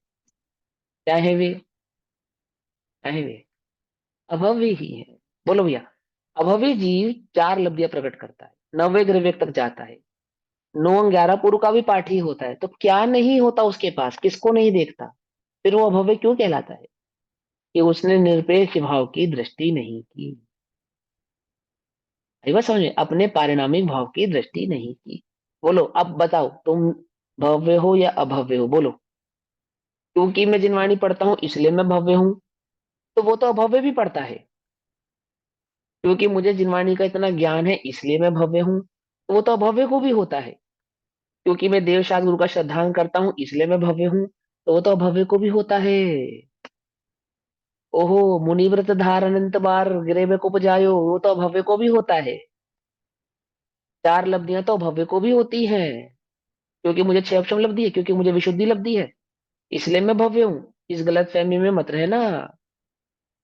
क्या है वे? क्या है वे? अभव्य ही है। बोलो भैया, अभव्य जीव चार लब्धियां प्रकट करता है, 90 द्रव्य तक जाता है, 9 11 पूर्व का भी पाठ ही होता है, तो क्या नहीं होता उसके पास? किसको नहीं देखता? फिर वो अभव्य क्यों कहलाता है? कि उसने निरपेक्ष भाव की दृष्टि नहीं की। आई बात समझ में? अपने पारिणामिक भाव की दृष्टि नहीं की। बोलो अब बताओ, तुम भव्य हो या अभव्य हो? बोलो। क्योंकि मैं जिनवाणी पढ़ता हूं इसलिए मैं भव्य हूं, तो वो तो अभव्य भी पढ़ता है। क्योंकि मुझे जिनवाणी का इतना ज्ञान है इसलिए मैं भव्य हूं, तो वो तो अभव्य को भी होता है। क्योंकि मैं देवशास्त्र गुरु का श्रद्धांजलि करता हूं इसलिए मैं भव्य हूं, तो वो तो अभव्य को भी होता है। ओहो, मुनिव्रत धार अनंत बार गिरे को उपजायो, वो तो भव्य को भी होता है। चार लब्धियां तो भव्य को भी होती हैं, क्योंकि मुझे छह अक्षम लब्धि है, क्योंकि मुझे विशुद्धि लब्धि है, इसलिए मैं भव्य हूँ। इस गलत फहमी में मत रहना।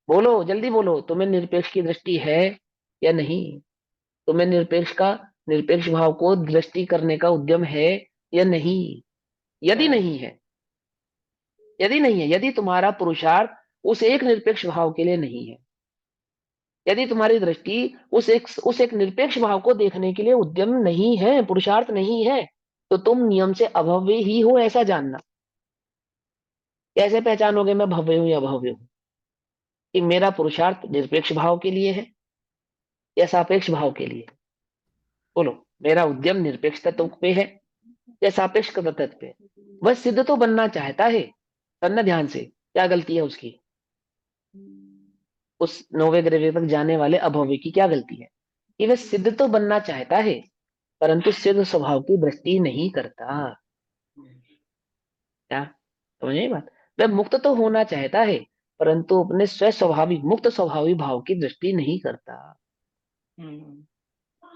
बोलो, जल्दी बोलो, तुम्हें निरपेक्ष की दृष्टि है या नहीं? तुम्हें निरपेक्ष भाव को दृष्टि करने का उद्यम है या नहीं? यदि नहीं है, यदि तुम्हारा पुरुषार्थ उस एक निरपेक्ष भाव के लिए नहीं है, यदि तुम्हारी दृष्टि उस एक निरपेक्ष भाव को देखने के लिए उद्यम नहीं है, पुरुषार्थ नहीं है, तो तुम नियम से अभव्य ही हो, ऐसा जानना। कैसे पहचानोगे मैं भव्य हूं या अभव्य हूं? कि मेरा पुरुषार्थ निरपेक्ष भाव के लिए है या सापेक्ष भाव के लिए? बोलो, मेरा उद्यम निरपेक्ष तत्व पे है या सापेक्ष तत्व पे है? वह सिद्ध तो बनना चाहता है। करना ध्यान से, क्या गलती है उसकी? उस नौवे ग्रह तक जाने वाले अभव्य की क्या गलती है? कि वह सिद्ध तो बनना चाहता है, परंतु सिद्ध स्वभाव की दृष्टि नहीं करता। क्या समझ आई बात? वह मुक्त तो होना चाहता है, परंतु अपने स्व स्वाभाविक मुक्त स्वाभाविक भाव की दृष्टि नहीं करता।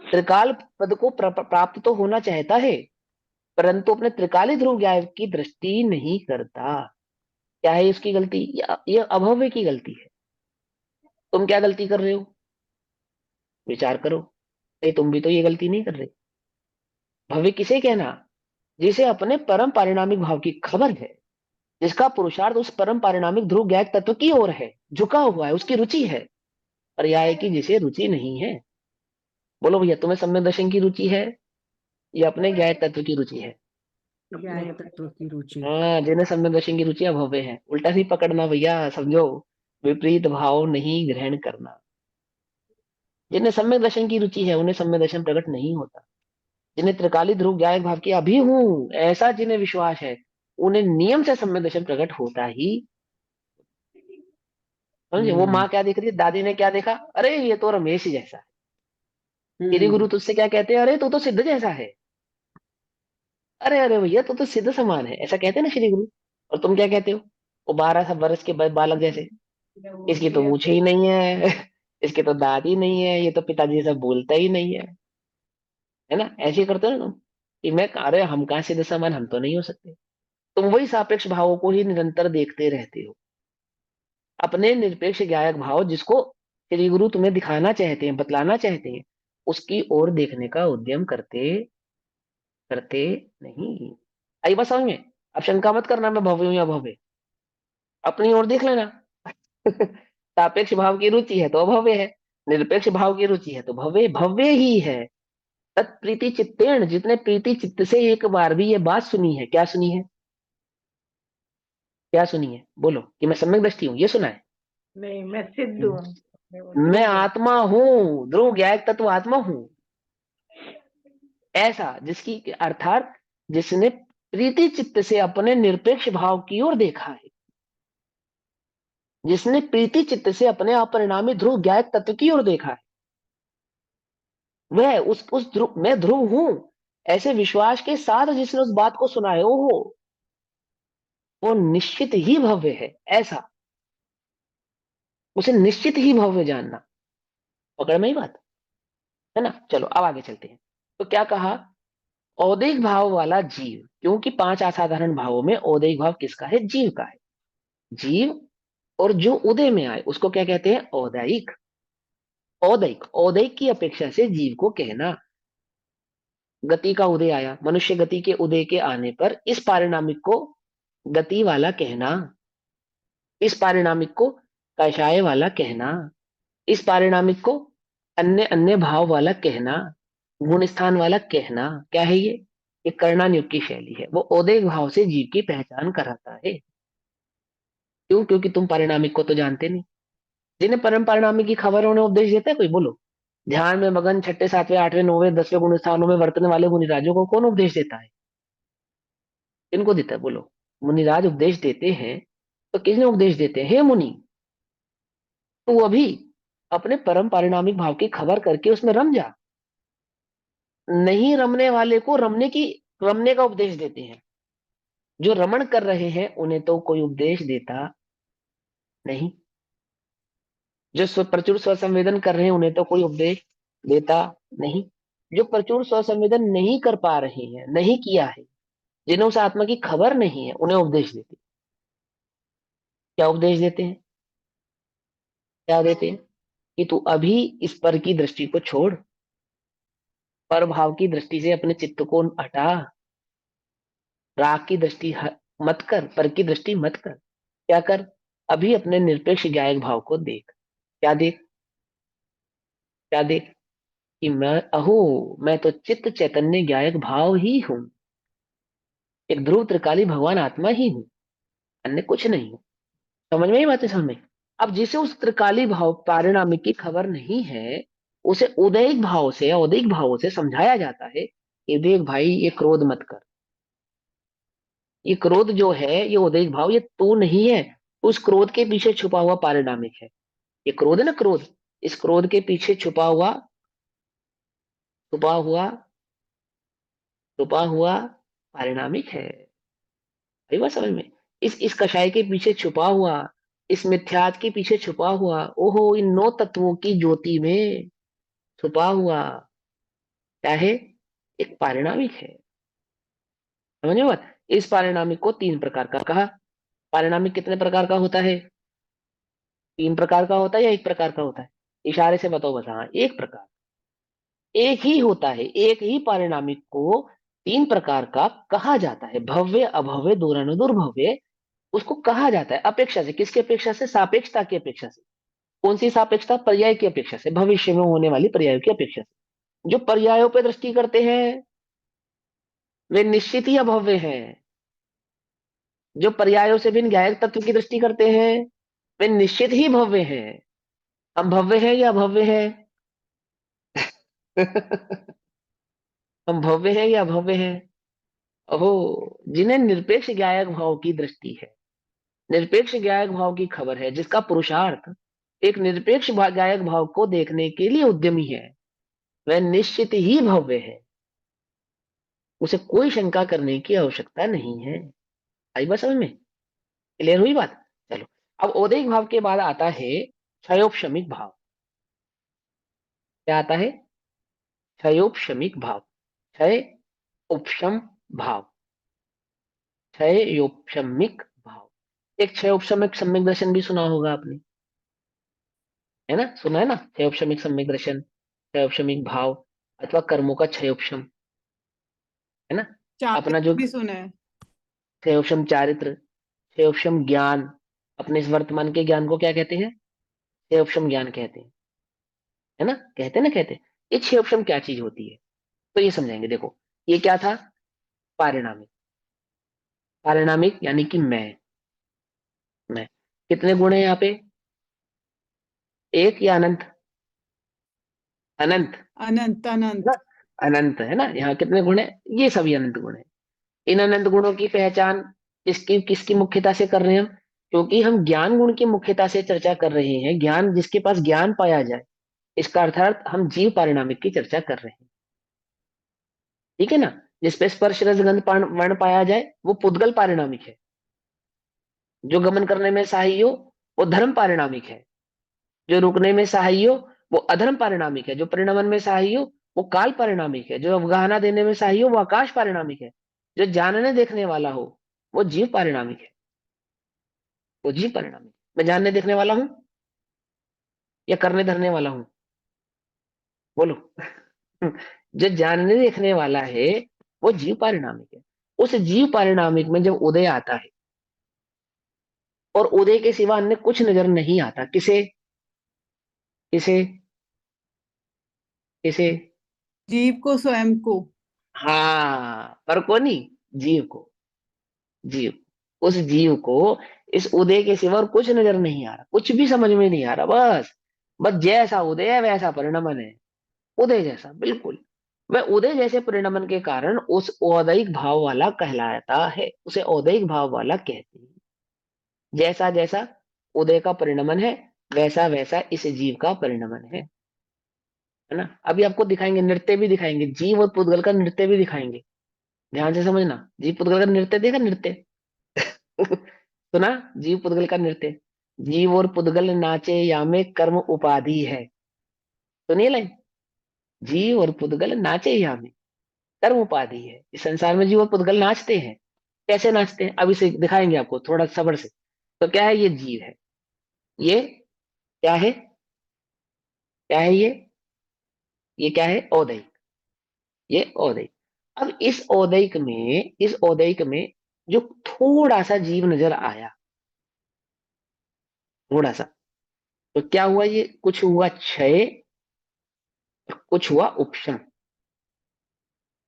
त्रिकाल पद को प्राप्त तो होना चाहता है, परंतु अपने त्रिकाली ध्रुव ज्ञान की दृष्टि नहीं करता। क्या है इसकी गलती? यह अभव्य की गलती है। तुम क्या गलती कर रहे हो? विचार करो। नहीं, तुम भी तो ये गलती नहीं कर रहे। भव्य किसे कहना? जिसे अपने परम पारिणामिक भाव की खबर है, जिसका पुरुषार्थ उस परम पारिणामिक ध्रुव ज्ञात तत्व की ओर है, झुका हुआ है, उसकी रुचि है। और यह है कि जिसे रुचि नहीं है। बोलो भैया, तुम्हें सम्यक दर्शन की रुचि है या अपने ज्ञात तत्व की रुचि है? अपने तत्व की रुचि। हाँ, जिन्हें सम्यक दर्शन की रुचि अभव्य है। उल्टा ही पकड़ना भैया, समझो। विपरीत भाव नहीं ग्रहण करना। जिन्हें सम्यक दर्शन की रुचि है उन्हें सम्यक दर्शन प्रकट नहीं होता। जिन्हें त्रिकाली ध्रुव ज्ञायक भाव की अभी हूं, ऐसा जिन्हें विश्वास है, उन्हें नियम से सम्यक दर्शन प्रकट होता ही। समझे? वो माँ क्या देख रही है, दादी ने क्या देखा? अरे ये तो रमेश ही जैसा है। श्री गुरु तुझसे क्या कहते हैं? अरे तू तो सिद्ध जैसा है। अरे अरे भैया, तू तो सिद्ध समान है, ऐसा कहते हैं ना श्री गुरु। और तुम क्या कहते हो? वो 12 वर्ष के बालक जैसे। इसकी तो मूछें ही नहीं है इसके तो दांत ही नहीं है, ये तो पिताजी से बोलता ही नहीं है ना? ऐसे ही करते हो ना तुम, कि मैं, अरे हम कहाँ सिद्ध समान, हम तो नहीं हो सकते। तुम वही सापेक्ष भावों को ही निरंतर देखते रहते हो। अपने निरपेक्ष ज्ञायक भाव जिसको श्री गुरु तुम्हें दिखाना चाहते हैं, बतलाना चाहते हैं, उसकी ओर देखने का उद्यम करते करते नहीं। आई बात समझ में? अब शंका मत करना मैं भव्य हूं या भव्य। अपनी ओर देख लेना सापेक्ष भाव की रुचि है तो अभव्य है, निरपेक्ष भाव की रुचि है तो भव्य भव्य ही है। तत्प्रीति चित्तेण, जितने प्रीति चित्त से एक बार भी ये बात सुनी है, क्या सुनी है? क्या सुनी है? बोलो, कि मैं सम्यक दृष्टि हूँ, ये सुना है? नहीं, मैं सिद्ध हूँ। मैं आत्मा हूँ, ध्रुव ज्ञायक तत्व आत्मा हूँ। ऐसा जिसकी अर्थात जिसने प्रीति चित्त से अपने निरपेक्ष भाव की ओर देखा है, जिसने प्रीति चित्त से अपने अपरिणामी ध्रुव ज्ञायक तत्व की ओर देखा है, वह उस ध्रुव, मैं ध्रुव हूं, ऐसे विश्वास के साथ जिसने उस बात को सुना है, वो निश्चित ही भव्य है। ऐसा उसे निश्चित ही भव्य जानना। पकड़ में ही बात है ना? चलो अब आगे चलते हैं। तो क्या कहा? औदैहिक भाव वाला जीव, क्योंकि 5 असाधारण भावों में औदैहिक भाव किसका है? जीव का है। जीव और जो उदय में आए उसको क्या कहते हैं? औदैहिक। औदैहिक, औदैहिक की अपेक्षा से जीव को कहना। गति का उदय आया, मनुष्य गति के उदय के आने पर इस पारिणामिक को गति वाला कहना, इस पारिणामिक को कषाय वाला कहना, इस पारिणामिक को अन्य अन्य भाव वाला कहना, गुण स्थान वाला कहना। क्या है ये कर्णा नियुक्त की शैली है। वो औदैहिक भाव से जीव की पहचान कराता है। क्यों? क्योंकि तुम पारिणामिक को तो जानते नहीं। जिन्हें परम पारिणामिक की खबर है उन्हें उपदेश देता है कोई? बोलो। ध्यान में मगन 6, 7, 8, 9, 10वें गुण स्थानों में वर्तने वाले मुनिराजों को कौन उपदेश देता है? किनको देता है? बोलो। मुनिराज उपदेश देते हैं, तो किसने उपदेश देते हैं? हे मुनि, तू अभी अपने परम पारिणामिक भाव की खबर करके उसमें रम जा। नहीं रमने वाले को रमने का उपदेश देते हैं। जो रमण कर रहे हैं उन्हें तो कोई उपदेश देता नहीं। जो प्रचुर स्वसंवेदन कर रहे हैं उन्हें तो कोई उपदेश देता नहीं। जो प्रचुर स्वसंवेदन नहीं कर पा रहे हैं, नहीं किया है, जिन्हें उस आत्मा की खबर नहीं है, उन्हें उपदेश देते हैं। क्या उपदेश देते हैं? क्या देते हैं? कि तू अभी इस पर की दृष्टि को छोड़, पर भाव की दृष्टि से अपने चित्त को हटा, राग की दृष्टि मत कर, पर की दृष्टि मत कर। क्या कर? अभी अपने निरपेक्ष ज्ञायक भाव को देख। क्या देख? क्या देख? कि मैं तो चित्त चैतन्य ज्ञायक भाव ही हूं, एक ध्रुव त्रिकाली भगवान आत्मा ही हूं, अन्य कुछ नहीं हूं। समझ में ही बात है? समझ में? अब जिसे उस त्रिकाली भाव पारिणामिक की खबर नहीं है, उसे उदयिक भाव से, औदिक भावों से समझाया जाता है कि देख भाई, ये क्रोध मत कर। ये क्रोध जो है, ये उदयिक भाव, ये तू नहीं है। उस क्रोध के पीछे छुपा हुआ पारिणामिक है। ये क्रोध है ना, क्रोध, इस क्रोध के पीछे छुपा हुआ छुपा हुआ पारिणामिक है। आई बात समझ में? इस कषाय के पीछे छुपा हुआ, इस मिथ्यात के पीछे छुपा हुआ, ओहो, इन 9 तत्वों की ज्योति में छुपा हुआ क्या है? एक पारिणामिक है। समझ में बात? इस पारिणामिक को 3 प्रकार का कहा। पारिणामिक कितने प्रकार का होता है? 3 प्रकार का होता है या 1 प्रकार का होता है? इशारे से बताओ बस। हाँ, 1 प्रकार, एक ही होता है। एक ही पारिणामिक को 3 प्रकार का कहा जाता है। भव्य, अभव्य, दुर्भव्य, उसको कहा जाता है अपेक्षा से। किसकी अपेक्षा से? सापेक्षता की अपेक्षा से। कौन सी सापेक्षता? पर्याय की अपेक्षा से, भविष्य में होने वाली पर्यायों की अपेक्षा से। जो पर्यायों पर दृष्टि करते हैं वे निश्चित ही अभव्य हैं। जो पर्यायों से भिन्न ज्ञायक तत्व की दृष्टि करते हैं वे निश्चित ही भव्य हैं। हम भव्य हैं या अभव्य हैं? हम भव्य हैं या अभव्य हैं? ओहो, जिन्हें निरपेक्ष ज्ञायक भाव की दृष्टि है, निरपेक्ष ज्ञायक भाव की खबर है, जिसका पुरुषार्थ एक निरपेक्ष ज्ञायक भाव को देखने के लिए उद्यमी है, वह निश्चित ही भव्य है। उसे कोई शंका करने की आवश्यकता नहीं है। आई बात समझ में? क्लियर हुई बात? चलो, अब औदिक भाव के बाद आता है क्षयोपशमिक भाव। क्या आता है? क्षयोपशमिक भाव। क्षय उपशम भाव। क्षयोपशमिक भाव। एक क्षयोपशमिक सम्यक दर्शन भी सुना होगा आपने, है ना? सुना है ना? क्षयोपशमिक सम्यक दर्शन, क्षयोपशमिक भाव, अथवा कर्मों का क्षयोपशम, है ना? अपना चारित्र जो भी सुना है। क्षयोपशम चारित्र, क्षयोपशम ज्ञान, अपने इस वर्तमान के ज्ञान को क्या कहते हैं? क्षयोपशम ज्ञान कहते हैं, है ना? कहते हैं ना, कहते हैं। ये क्षयोपशम क्या चीज होती है, तो ये समझाएंगे। देखो, ये क्या था? पारिणामिक। पारिणामिक यानी कि मैं कितने गुण है यहाँ पे? एक या अनंत? अनंत, अनंत ना? अनंत। अनंत है ना? यहाँ कितने गुण है? ये सभी अनंत गुण है। इन अनंत गुणों की पहचान किसकी किसकी मुख्यता से कर रहे हैं हम? क्योंकि हम ज्ञान गुण की मुख्यता से चर्चा कर रहे हैं। ज्ञान, जिसके पास ज्ञान पाया जाए, इसका अर्थात हम जीव पारिणामिक की चर्चा कर रहे हैं। ठीक है ना? जिसपे स्पर्श रस गंध वर्ण पाया जाए वो पुद्गल पारिणामिक है। जो गमन करने में सहायी हो वो धर्म पारिणामिक है। जो रुकने में सहायी हो वो अधर्म पारिणामिक है। जो परिणमन में सहायी हो वो काल पारिणामिक है। जो अवगाहना देने में सहायी हो वो आकाश पारिणामिक है। जो जानने देखने वाला हो वो जीव पारिणामिक है। वो जीव पारिणामिक। मैं जानने देखने वाला हूं या करने धरने वाला हूं? बोलो। जो जानने देखने वाला है वो जीव पारिणामिक है। उस जीव पारिणामिक में जब उदय आता है, और उदय के सिवा अन्य कुछ नजर नहीं आता। किसे? किसे? किसे? जीव को, स्वयं को। हाँ, पर को नहीं, जीव को। जीव, उस जीव को इस उदय के सिवा और कुछ नजर नहीं आ रहा, कुछ भी समझ में नहीं आ रहा। बस, बस जैसा उदय है वैसा परिणमन है। उदय जैसा, बिल्कुल। वह उदय जैसे परिणमन के कारण उस औदैहिक भाव वाला कहलाता है, उसे औदैहिक भाव वाला कहते हैं। जैसा जैसा उदय का परिणमन है, वैसा वैसा इस जीव का परिणमन है ना? अभी आपको दिखाएंगे, नृत्य भी दिखाएंगे, जीव और पुद्गल का नृत्य भी दिखाएंगे। ध्यान से समझना। जीव पुद्गल का नृत्य देखा? नृत्य सुना? जीव पुद्गल का नृत्य जीव और पुद्गल नाचे या में कर्म उपाधि है। सुनिए लाइन, जीव और पुद्गल नाचे या में कर्म उपाधि है। इस संसार में जीव और पुद्गल नाचते हैं। कैसे नाचते हैं अब इसे दिखाएंगे आपको, थोड़ा सब्र से। तो क्या है, ये जीव है, ये क्या है, क्या है ये क्या है, औदैक, ये औदैक। अब इस औदैक में जो थोड़ा सा जीव नजर आया, थोड़ा सा, तो क्या हुआ, ये कुछ हुआ क्षय और कुछ हुआ उपशम।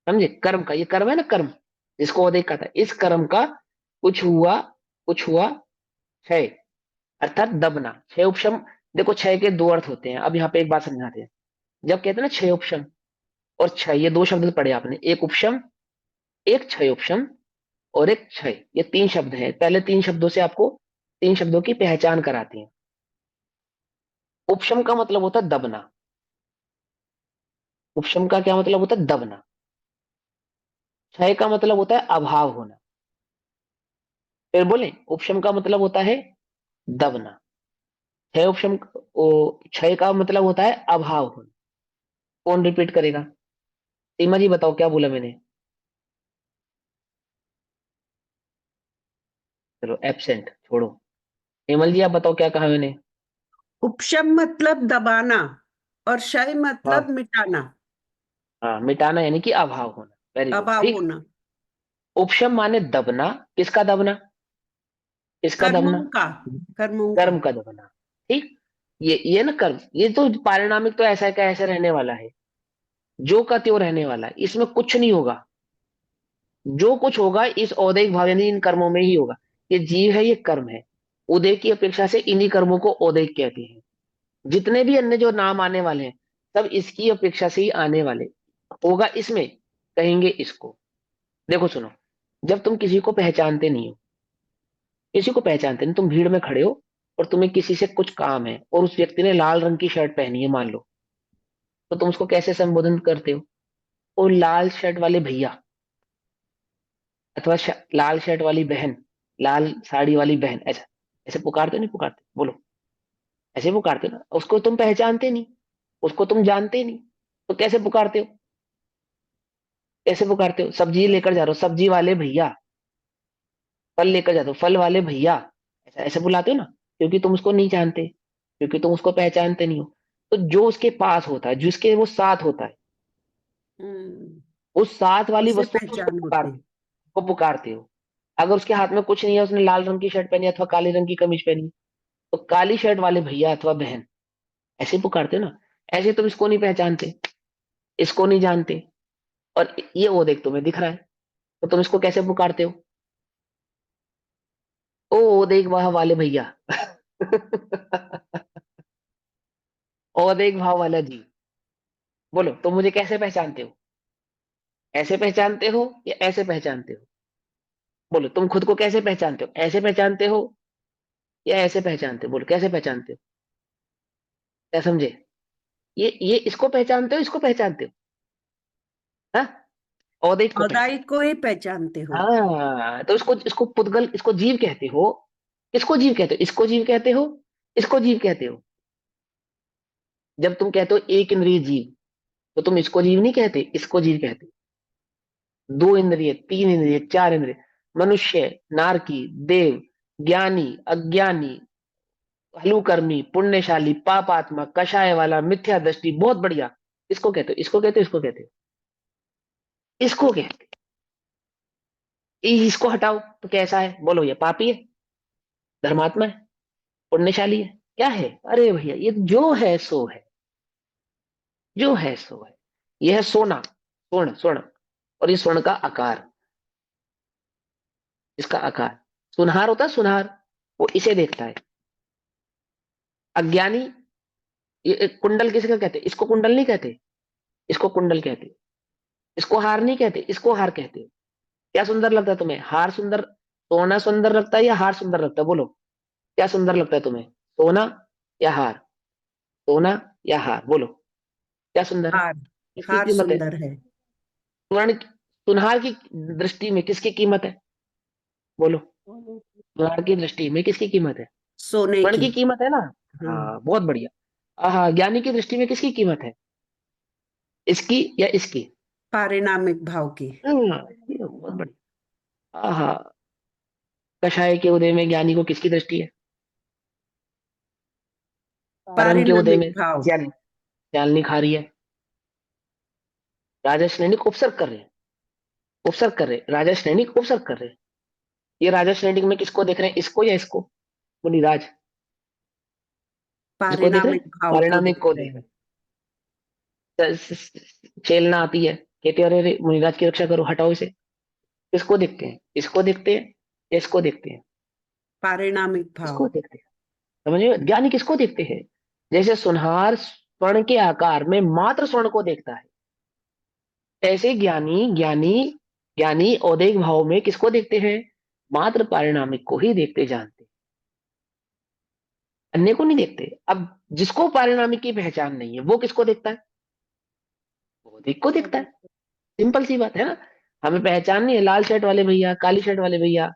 समझे, कर्म का, ये कर्म है ना, कर्म जिसको औदैक कहता है, इस कर्म का कुछ हुआ क्षय, अर्थात दबना। क्षय उपशम, देखो क्षय के दो अर्थ होते हैं। अब यहाँ पे एक बात समझाते हैं। जब कहते हैं ना क्षय उपशम और क्षय, ये दो शब्द पढ़े आपने, एक उपशम, एक क्षय उपशम, और एक क्षय, ये तीन शब्द हैं। पहले तीन शब्दों से आपको तीन शब्दों की पहचान कराती है। उपशम का मतलब होता है दबना। उपशम का क्या मतलब होता है, दबना। क्षय का मतलब होता है अभाव होना। फिर बोले, उपशम का मतलब होता है दबना। क्षय उपशम, क्षय का मतलब होता है अभाव होना। कौन रिपीट करेगा? सीमा जी बताओ, क्या बोला मैंने? चलो एब्सेंट छोड़ो। हेमल जी आप बताओ, क्या कहा मैंने? उपशम मतलब दबाना और क्षय मतलब हाँ, मिटाना, हाँ, मिटाना यानी कि अभाव होना। वेरी गुड, अभाव ठीक। होना। उपशम माने दबना। किसका दबना? किसका कर्मों दबना? का, कर्मों का। कर्म का दबना। ठीक। ये ना कर्म, ये तो पारिणामिक तो ऐसा का ऐसे रहने वाला है, जो का त्यों रहने वाला है, इसमें कुछ नहीं होगा। जो कुछ होगा इस औदैहिक भाव यानी इन कर्मों में ही होगा। ये जीव है, ये कर्म है। उदय की अपेक्षा से इन्हीं कर्मों को औदैहिक कहते हैं। जितने भी अन्य जो नाम आने वाले हैं, सब इसकी अपेक्षा से ही आने वाले। होगा इसमें, कहेंगे इसको। देखो सुनो, जब तुम किसी को पहचानते नहीं हो, किसी को पहचानते नहीं, तुम भीड़ में खड़े हो और तुम्हें किसी से कुछ काम है, और उस व्यक्ति ने लाल रंग की शर्ट पहनी है मान लो, तो तुम उसको कैसे संबोधन करते हो? ओ लाल शर्ट वाले भैया, अथवा लाल शर्ट वाली बहन, लाल साड़ी वाली बहन, ऐसा ऐसे पुकारते हो नहीं पुकारते, बोलो? ऐसे पुकारते हो ना। उसको तुम पहचानते नहीं, उसको तुम जानते नहीं, तो कैसे पुकारते हो? कैसे पुकारते हो? सब्जी लेकर जा रहे हो, सब्जी वाले भैया। फल लेकर जाते हो, फल वाले भैया। ऐसा ऐसे बुलाते हो ना, क्योंकि तुम उसको नहीं जानते, क्योंकि तुम उसको पहचानते नहीं हो। तो जो उसके पास होता है, जिसके वो साथ होता है, हम्म, उस साथ वाली उसे वस्तु से पहचान होती है। उसको पुकारते हो। अगर उसके हाथ में कुछ नहीं है, उसने लाल रंग की शर्ट पहनी है अथवा काली रंग की कमीज पहनी है, तो काली शर्ट वाले भैया अथवा बहन, ऐसे पुकारते हो ना। ऐसे तुम इसको नहीं पहचानते, इसको नहीं जानते, और ये वो देख तुम्हें दिख रहा है, तो तुम इसको कैसे पुकारते हो? ओ देख वाह वाले भैया। ओ देख भाव वाला जी। बोलो तुम मुझे कैसे पहचानते हो? ऐसे पहचानते हो या ऐसे पहचानते हो? बोलो तुम खुद को कैसे पहचानते हो? ऐसे पहचानते हो या ऐसे पहचानते हो? बोलो कैसे पहचानते हो? क्या समझे? ये इसको पहचानते हो, इसको पहचानते हो? हाँ, औदैत को औदाई पहचान। को ही पहचानते हो। हाँ, तो इसको इसको पुद्गल, इसको जीव कहते हो। किसको जीव कहते हो? इसको जीव कहते हो, इसको जीव कहते हो। जब तुम कहते हो एक इंद्रिय जीव, तो तुम इसको जीव नहीं कहते, इसको जीव कहते हो। दो इंद्रिय, तीन इंद्रिय, चार इंद्रिय, मनुष्य, नारकी, देव, ज्ञानी, अज्ञानी, हलुकर्मी, पुण्यशाली, पापात्मा, कषाय वाला, मिथ्या दृष्टि, बहुत बढ़िया। इसको कहते हो, इसको कहते हो, इसको कहते हो, इसको कहते हो। इसको हटाओ तो कैसा है? बोलो, ये पापी है, धर्मात्मा है, पुण्यशाली है, क्या है? अरे भैया, ये जो है सो है, जो है सो है। यह है सोना, स्वर्ण, स्वर्ण। और ये स्वर्ण का आकार, इसका आकार सुनहार होता है, सुनहार, वो इसे देखता है। अज्ञानी, ये कुंडल किसका कहते हैं? इसको कुंडल नहीं कहते, इसको कुंडल कहते। इसको हार नहीं कहते, इसको हार कहते। क्या सुंदर लगता है तुम्हें? हार सुंदर, सोना सुंदर लगता है या हार सुंदर लगता है? बोलो, क्या सुंदर लगता है तुम्हें, सोना या हार? सोना या हार, बोलो क्या सुंदर है? हार, किसकी हार कीमत है? सुंदर है। स्वर्ण, सुनहार की दृष्टि में किसकी कीमत है? बोलो, सुनहार की दृष्टि में किसकी कीमत है? सोने स्वर्ण की। की कीमत है ना। हाँ, हाँ बहुत बढ़िया। हाँ, ज्ञानी की दृष्टि में किसकी कीमत है, इसकी या इसकी? पारिणामिक भाव की। ये बहुत बढ़िया। हाँ, कषाय के उदय में ज्ञानी को किसकी दृष्टि है, तरंग के उदय में पारिणामिक भाव। जल चालनी खा रही है। राजा सैनिक उपसर्ग कर रहे हैं, उपसर्ग कर रहे हैं, राजा सैनिक उपसर्ग कर रहे हैं। ये राजा सैनिक में किसको देख रहे हैं, इसको या इसको? मुनिराज किसको देख रहे पारिणामिक हैं, भाव को परिणामिक देख को रहे देख हैं। रहे हैं। चेलना आती है, कहते हैं अरे अरे मुनिराज की रक्षा करो, हटाओ इसे। किसको देखते हैं, इसको देखते हैं या इसको देखते हैं? पारिणामिक भाव। इसको देखते हैं। समझिए, ज्ञानी किसको देखते हैं? जैसे सुनहार स्वर्ण के आकार में मात्र स्वर्ण को देखता है, ऐसे ज्ञानी ज्ञानी ज्ञानी औदेक भाव में किसको देखते हैं, मात्र पारिणामिक को ही देखते जानते, अन्य को नहीं देखते। अब जिसको पारिणामिक की पहचान नहीं है वो किसको देखता है, औदेक को देखता है। सिंपल सी बात है ना। हमें पहचान नहीं है, लाल शर्ट वाले भैया, काली शर्ट वाले भैया,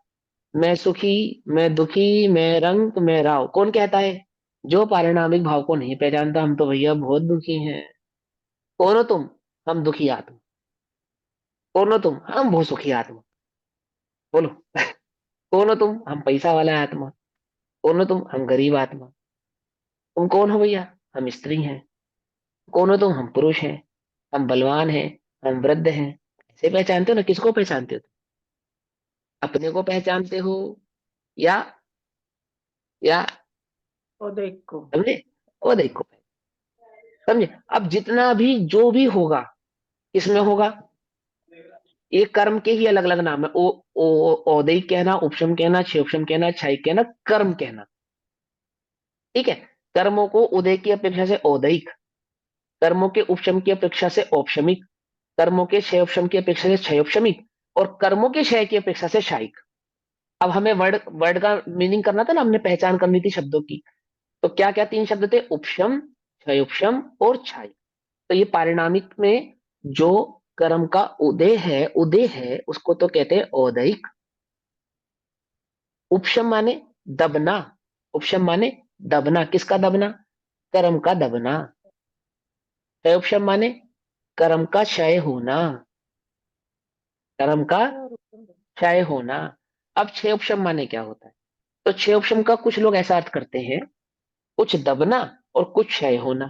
मैं सुखी, मैं दुखी, मैं रंग, मैं राव, कौन कहता है? जो पारिणामिक भाव को नहीं पहचानता, हम तो भैया बहुत दुखी हैं। कौन हो तुम? हम दुखी आत्मा। कौन हो तुम? हम बहुत सुखी आत्मा। बोलो। कौन हो तुम? हम पैसा वाला आत्मा। कौन हो तुम? हम गरीब आत्मा। तुम कौन हो भैया? हम स्त्री हैं। कौन हो तुम? हम पुरुष हैं। हम बलवान हैं, हम वृद्ध हैं। ऐसे पहचानते हो ना, किसको पहचानते हो तुम? अपने को पहचानते हो या और देखो। समझे, वो देखो। समझे? अब जितना भी जो भी होगा, किसमें होगा? ये कर्म के ही अलग अलग नाम है। ओ औदयिक कहना, उपशम कहना, क्षेपशम कहना, क्षयिक कहना, कर्म कहना। ठीक है। कर्मों को उदय की अपेक्षा से औदयिक, कर्मों के उपशम की अपेक्षा से औपशमिक, कर्मों के क्षयोपशम की अपेक्षा से क्षयोपशमिक, और कर्मों के क्षय की अपेक्षा से शायिक। अब हमें वर्ड वर्ड का मीनिंग करना था ना, हमने पहचान करनी थी शब्दों की। तो क्या क्या तीन शब्द थे, उपशम, क्षयोपशम और क्षयिक। तो ये पारिणामिक में जो कर्म का उदय है उसको तो कहते हैं औदयिक। उपशम माने दबना, उपशम माने दबना, किसका दबना? कर्म का दबना। क्षयोपशम माने कर्म का क्षय होना, कर्म का क्षय होना। अब क्षयोपशम माने क्या होता है? तो क्षयोपशम का कुछ लोग ऐसा अर्थ करते हैं, कुछ दबना और कुछ क्षय होना।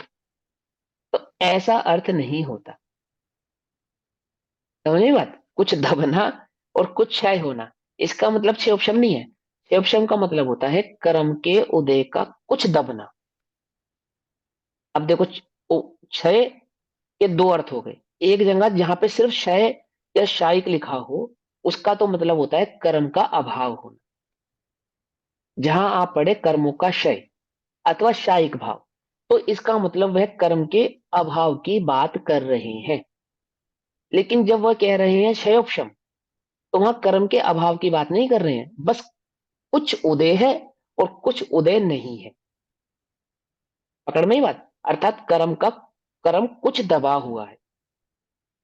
तो ऐसा अर्थ नहीं होता, समझे बात? कुछ दबना और कुछ क्षय होना, इसका मतलब क्षयोपशम नहीं है। क्षयोपशम का मतलब होता है कर्म के उदय का कुछ दबना। अब देखो, क्षय के दो अर्थ हो गए। एक जगह जहां पे सिर्फ क्षय या शायिक लिखा हो, उसका तो मतलब होता है कर्म का अभाव होना। जहां आप पढ़े कर्मों का क्षय अथवा शायिक भाव, तो इसका मतलब वह कर्म के अभाव की बात कर रहे हैं। लेकिन जब वह कह रहे हैं क्षयोपशम, तो वहां कर्म के अभाव की बात नहीं कर रहे हैं, बस कुछ उदय है और कुछ उदय नहीं है। पकड़ में ही बात, अर्थात कर्म कुछ दबा हुआ है।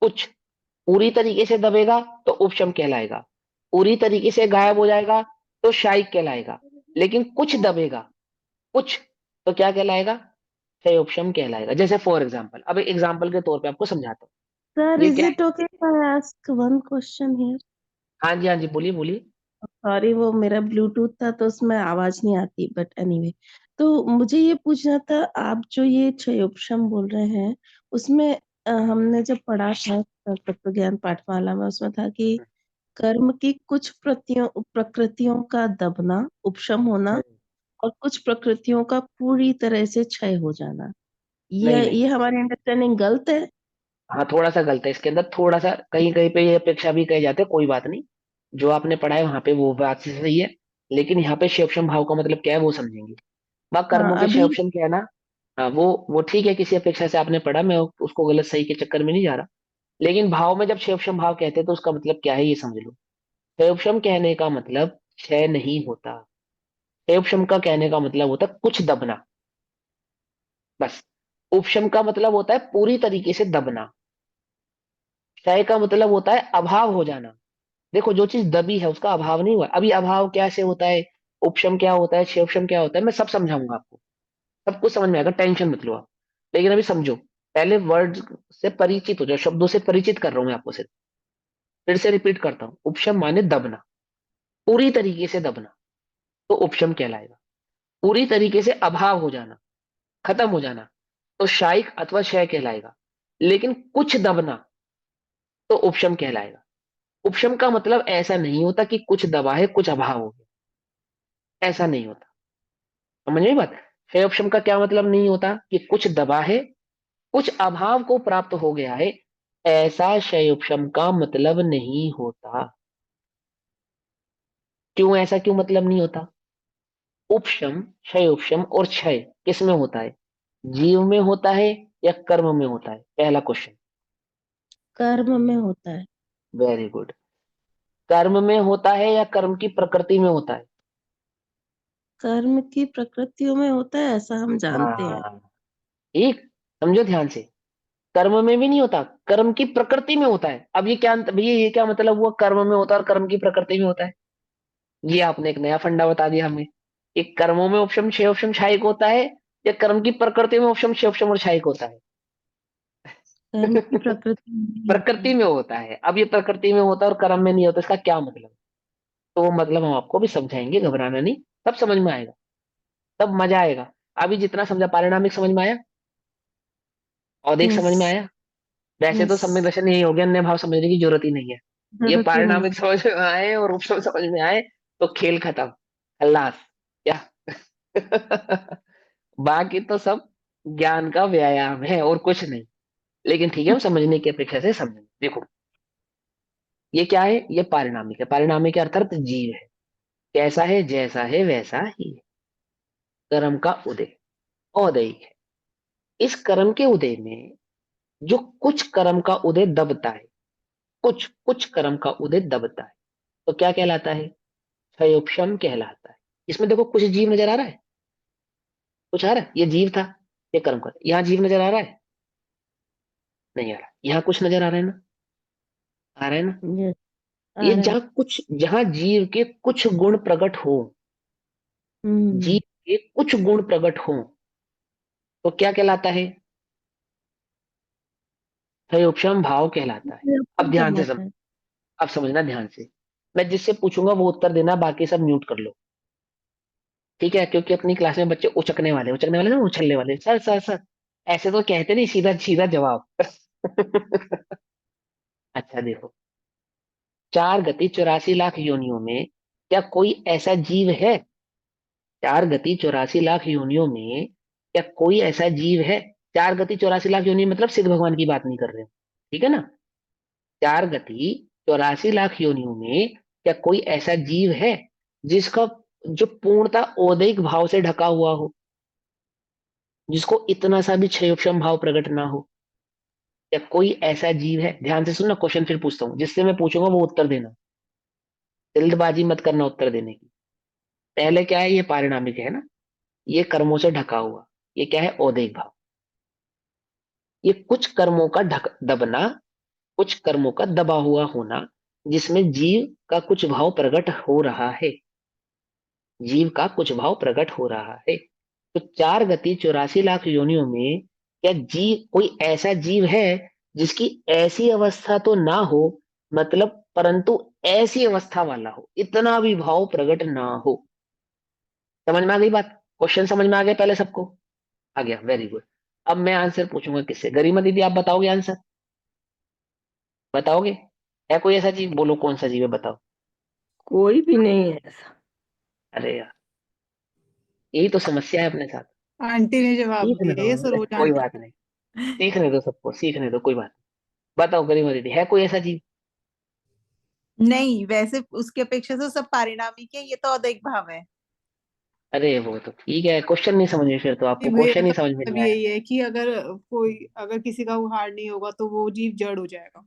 कुछ पूरी तरीके से दबेगा तो उपशम कहलाएगा, पूरी तरीके से गायब हो जाएगा तो शायिक कहलाएगा। लेकिन कुछ दबेगा, कुछ, तो क्या कहलाएगा? क्षयोपशम कहलाएगा। जैसे फॉर एग्जाम्पल, अब एग्जाम्पल के तौर पे आपको समझाता हूँ। Sir, ये is क्या है? it okay if I ask one question here? हाँ जी, हाँ जी, बोलिए बोलिए। सॉरी, वो मेरा ब्लूटूथ था तो उसमें आवाज नहीं आती, बट एनीवे। तो मुझे ये पूछना था, आप जो ये क्षयोपशम बोल रहे हैं, उसमें हमने जब पढ़ा था तत्व ज्ञान पाठमाला में, उसमें था कि कर्म की कुछ प्रकृतियों का दबना, उपशम होना, और कुछ प्रकृतियों का पूरी तरह से क्षय हो जाना। नहीं ये नहीं, हमारी अंडरस्टैंडिंग गलत है? हाँ थोड़ा सा गलत है इसके अंदर, थोड़ा सा कहीं कहीं पे ये अपेक्षा भी कहे जाते हैं, कोई बात नहीं। जो आपने पढ़ा है वहां पे वो बात से सही है। लेकिन यहाँ पे क्षयोपशम भाव का मतलब क्या है वो समझेंगे। वह हाँ, कर्मों के अभी क्षयोपशम क्या है ना। हाँ, वो ठीक है, किसी अपेक्षा से आपने पढ़ा, मैं उसको गलत सही के चक्कर में नहीं जा रहा। लेकिन भाव में जब क्षयोपशम भाव कहते हैं तो उसका मतलब क्या है ये समझ लो। क्षयोपशम कहने का मतलब क्षय नहीं होता। क्षयोपशम का कहने का मतलब होता है कुछ दबना, बस। उपशम का मतलब होता है पूरी तरीके से दबना। क्षय का मतलब होता है अभाव हो जाना। देखो, जो चीज दबी है उसका अभाव नहीं हुआ। अभी अभाव कैसे होता है? उपशम क्या होता है, क्षयोपशम क्या होता है, मैं सब समझाऊंगा आपको, सब कुछ समझ में आएगा, टेंशन मत लो आप। लेकिन अभी समझो, पहले वर्ड से परिचित हो जाओ, शब्दों से परिचित कर रहा हूं मैं आपको सिर्फ। फिर से रिपीट करता हूँ, उपशम माने दबना, पूरी तरीके से दबना, तो उपशम कहलाएगा। पूरी तरीके से अभाव हो जाना, खत्म हो जाना, तो शायिक अथवा क्षय कहलाएगा। लेकिन कुछ दबना तो उपशम कहलाएगा। उपशम का मतलब ऐसा नहीं होता कि कुछ दबा है कुछ अभाव हो गया, ऐसा नहीं होता। समझ में बात? क्षय उपशम का क्या मतलब नहीं होता कि कुछ दबा है कुछ अभाव को प्राप्त हो गया है, ऐसा क्षय उपशम का मतलब नहीं होता। क्यों ऐसा क्यों मतलब नहीं होता? उपशम, क्षय उपशम और क्षय किस में होता है? जीव में होता है या कर्म में होता है? पहला क्वेश्चन। कर्म में होता है। Very good. कर्म में होता है या कर्म की प्रकृति में होता है? कर्म की प्रकृतियों में होता है, ऐसा हम जानते हैं। हाँ, ठीक, समझो ध्यान से। कर्म में भी नहीं होता, कर्म की प्रकृति में होता है। अब ये क्या भैया, ये क्या मतलब हुआ, कर्म में होता है और कर्म की प्रकृति में होता है? ये आपने एक नया फंडा बता दिया हमें कि कर्मों में उपशम क्षय उपशम क्षयिक होता है, या कर्म की प्रकृति में उपशम क्षय उपशम और क्षयिक होता है? कर्म की प्रकृति में नहीं होता प्रकृति है। में होता है। अब ये प्रकृति में होता है और कर्म में नहीं होता, इसका क्या मतलब? तो वो मतलब हम आपको भी समझाएंगे, घबराना नहीं, सब समझ में आएगा, तब मजा आएगा। अभी जितना समझा, पारिणामिक समझ में आया, औदेक समझ यस। में आया। वैसे तो यस। सम्यक दर्शन यही हो गया, अन्य भाव समझने की जरूरत ही नहीं है। ये जरूरत ही नहीं पारिणामिक है। समझ में आए और उपसम समझ में आए तो खेल खत्म, खल्लास क्या। बाकी तो सब ज्ञान का व्यायाम है और कुछ नहीं। लेकिन ठीक है, हम समझने की अपेक्षा से समझेंगे। देखो, ये क्या है, ये पारिणामिक है। पारिणामिक का अर्थात जीव है, कैसा है, जैसा है वैसा ही है। कर्म का उदय औदैहिक है। इस कर्म के उदय में जो कुछ कर्म का उदय दबता है, कुछ कुछ कर्म का उदय दबता है, तो क्या कहलाता है? क्षयोपशम कहलाता है। इसमें देखो, कुछ जीव नजर आ रहा है, कुछ आ रहा है, ये जीव था, ये कर्म का। यहाँ जीव नजर आ रहा है? नहीं आ रहा। यहाँ कुछ नजर आ रहा है ना? आ रहा है ना? यस। आ ये रहा है। जहां जीव के कुछ गुण प्रकट हो, हम्म। जीव के कुछ गुण प्रकट हो, तो क्या कहलाता है? क्षयोपशम भाव कहलाता है। ये अब ऊपर ध्यान से कहलाता है। अब समझना ध्यान से। मैं जिससे पूछूंगा वो उत्तर देना, बाकी सब म्यूट कर लो, ठीक है? क्योंकि अपनी क्लास में बच्चे उचकने वाले ना, उछलने वाले, सर सर सर, ऐसे तो कहते नहीं, सीधा सीधा जवाब। अच्छा देखो, 4 गति 84 लाख योनियों में क्या कोई ऐसा जीव है? 4 गति 84 लाख योनियों में क्या कोई ऐसा जीव है? 4 गति 84 लाख योनि मतलब सिद्ध भगवान की बात नहीं कर रहे हो, ठीक है ना? 4 गति 84 लाख योनियों में क्या कोई ऐसा जीव है जिसका, जो पूर्णता औदैहिक भाव से ढका हुआ हो, जिसको इतना सा भी क्षयोक्षम भाव प्रकट ना हो? क्या कोई ऐसा जीव है? ध्यान से सुनना, क्वेश्चन फिर पूछता हूँ, जिससे मैं पूछूंगा वो उत्तर देना, जल्दबाजी मत करना उत्तर देने की। पहले क्या है, ये पारिणामिक है ना, ये कर्मों से ढका हुआ, ये क्या है, औदैहिक भाव। ये कुछ कर्मों का दबना, कुछ कर्मों का दबा हुआ होना, जिसमें जीव का कुछ भाव प्रकट हो रहा है, जीव का कुछ भाव प्रकट हो रहा है। तो 4 गति 84 लाख योनियों में क्या जीव, कोई ऐसा जीव है जिसकी ऐसी अवस्था तो ना हो, मतलब परंतु ऐसी अवस्था वाला हो, इतना भी भाव प्रकट ना हो? समझ में आ गई बात? क्वेश्चन समझ में आ गया पहले सबको? आ गया, वेरी गुड। अब मैं आंसर पूछूंगा किससे? गरिमा दीदी आप बताओगे आंसर? बताओगे? है कोई ऐसा जीव? बोलो कौन सा जीव है, बताओ। कोई भी नहीं है ऐसा। अरे यार, यही तो समस्या है अपने साथ। आंटी ने जवाब सीखने दिया, दो ये मुझे, सरोज कोई आंटी। बात नहीं, सीखने दो सबको, सीखने दो, कोई बात नहीं। बताओ गरिमा दीदी, है कोई ऐसा जीव? नहीं, वैसे उसकी अपेक्षा से सब पारिणामिक है, ये तो औदैहिक भाव है। अरे वो तो ठीक है, क्वेश्चन नहीं समझ में, फिर तो कि आपको भैया क्वेश्चन ही का समझ में मतलब नहीं आया। यही है कि अगर कोई, अगर किसी का उहार नहीं होगा तो वो जीव जड़ हो जाएगा।